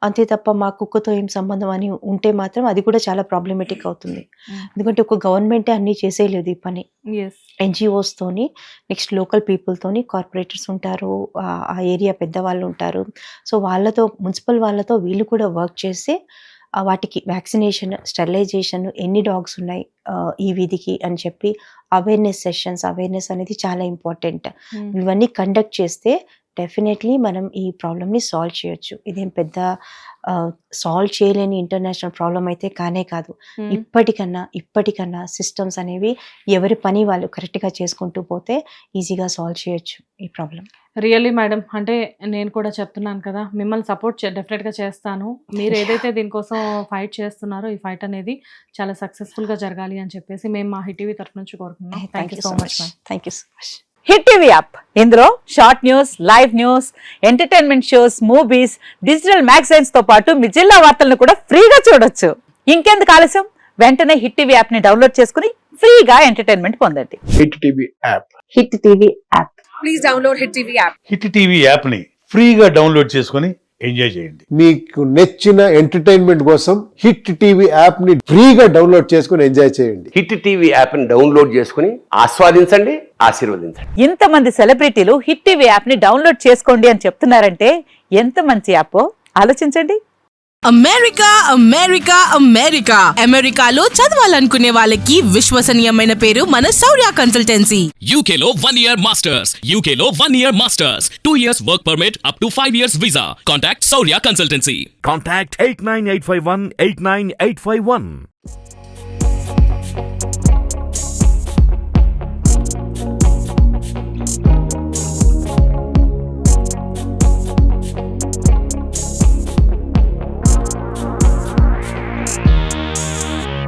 అంతే తప్ప మా కుక్కతో ఏం సంబంధం అని ఉంటే మాత్రం అది కూడా చాలా ప్రాబ్లమేటిక్ అవుతుంది. ఎందుకంటే ఒక గవర్నమెంటే అన్ని చేసేయలేదు ఈ పని. ఎన్జిఓస్ తోని, నెక్స్ట్ లోకల్ పీపుల్ తోని, కార్పొరేటర్స్ ఉంటారు, ఆ ఏరియా పెద్దవాళ్ళు ఉంటారు. సో వాళ్ళతో, మున్సిపల్ వాళ్ళతో వీళ్ళు కూడా వర్క్ చేసి వాటికి వ్యాక్సినేషన్, స్టెరిలైజేషన్, ఎన్ని డాగ్స్ ఉన్నాయి ఈ వీధికి అని చెప్పి అవేర్నెస్ అనేది చాలా ఇంపార్టెంట్. ఇవన్నీ కండక్ట్ చేస్తే డెఫినెట్లీ మనం ఈ ప్రాబ్లమ్ని సాల్వ్ చేయొచ్చు. ఇదేం పెద్ద సాల్వ్ చేయలేని ఇంటర్నేషనల్ ప్రాబ్లం అయితే కానే కాదు. ఇప్పటికన్నా సిస్టమ్స్ అనేవి ఎవరి పని వాళ్ళు కరెక్ట్గా చేసుకుంటూ పోతే ఈజీగా సాల్వ్ చేయొచ్చు ఈ ప్రాబ్లం. రియల్లీ మేడం, అంటే నేను కూడా చెప్తున్నాను కదా, మిమ్మల్ని సపోర్ట్ డెఫినెట్గా చేస్తాను. మీరు ఏదైతే దీనికోసం ఫైట్ చేస్తున్నారో ఈ ఫైట్ అనేది చాలా సక్సెస్ఫుల్గా జరగాలి అని చెప్పేసి మేము మా హిట్ టీవీ తరఫు నుంచి కోరుకుంటున్నాం. Thank you so much ma'am. Thank you so much. Hit TV app, ఇందులో short news, live news, entertainment shows, movies, digital magazines తో పాటు మీ జిల్లా వార్తలను కూడా ఫ్రీగా చూడొచ్చు. ఇంకెందుకు ఆలస్యం, వెంటనే హిట్ టీవీ యాప్ ని డౌన్లోడ్ చేసుకుని ఫ్రీగా ఎంటర్టైన్మెంట్ పొందండి. Hit TV app. Hit TV app. Please download Hit TV app. Hit TV యాప్ని ఫ్రీగా డౌన్లోడ్ చేసుకొని ఎంజాయ్ చేయండి. మీకు నచ్చిన ఎంటర్టైన్మెంట్ కోసం హిట్ టీవీ యాప్ ని ఫ్రీగా డౌన్లోడ్ చేసుకుని ఎంజాయ్ చేయండి. హిట్ టీవీ యాప్ని డౌన్లోడ్ చేసుకుని ఆస్వాదించండి, ఆశీర్వదించండి. ఇంతమంది సెలబ్రిటీలు హిట్ టీవీ యాప్ ని డౌన్లోడ్ చేసుకోండి అని చెప్తున్నారంటే ఎంత మంచి యాప్ ఆలోచించండి. అమెరికాలో చదవాలనుకునే వాళ్ళకి విశ్వసనీయమైన పేరు మన శౌర్య కన్సల్టెన్సీ. UK లో 1 year masters, UK లో 1 year masters, 2 years work permit up to 5 years visa. Contact Saurya Consultancy. Contact 89851 89851.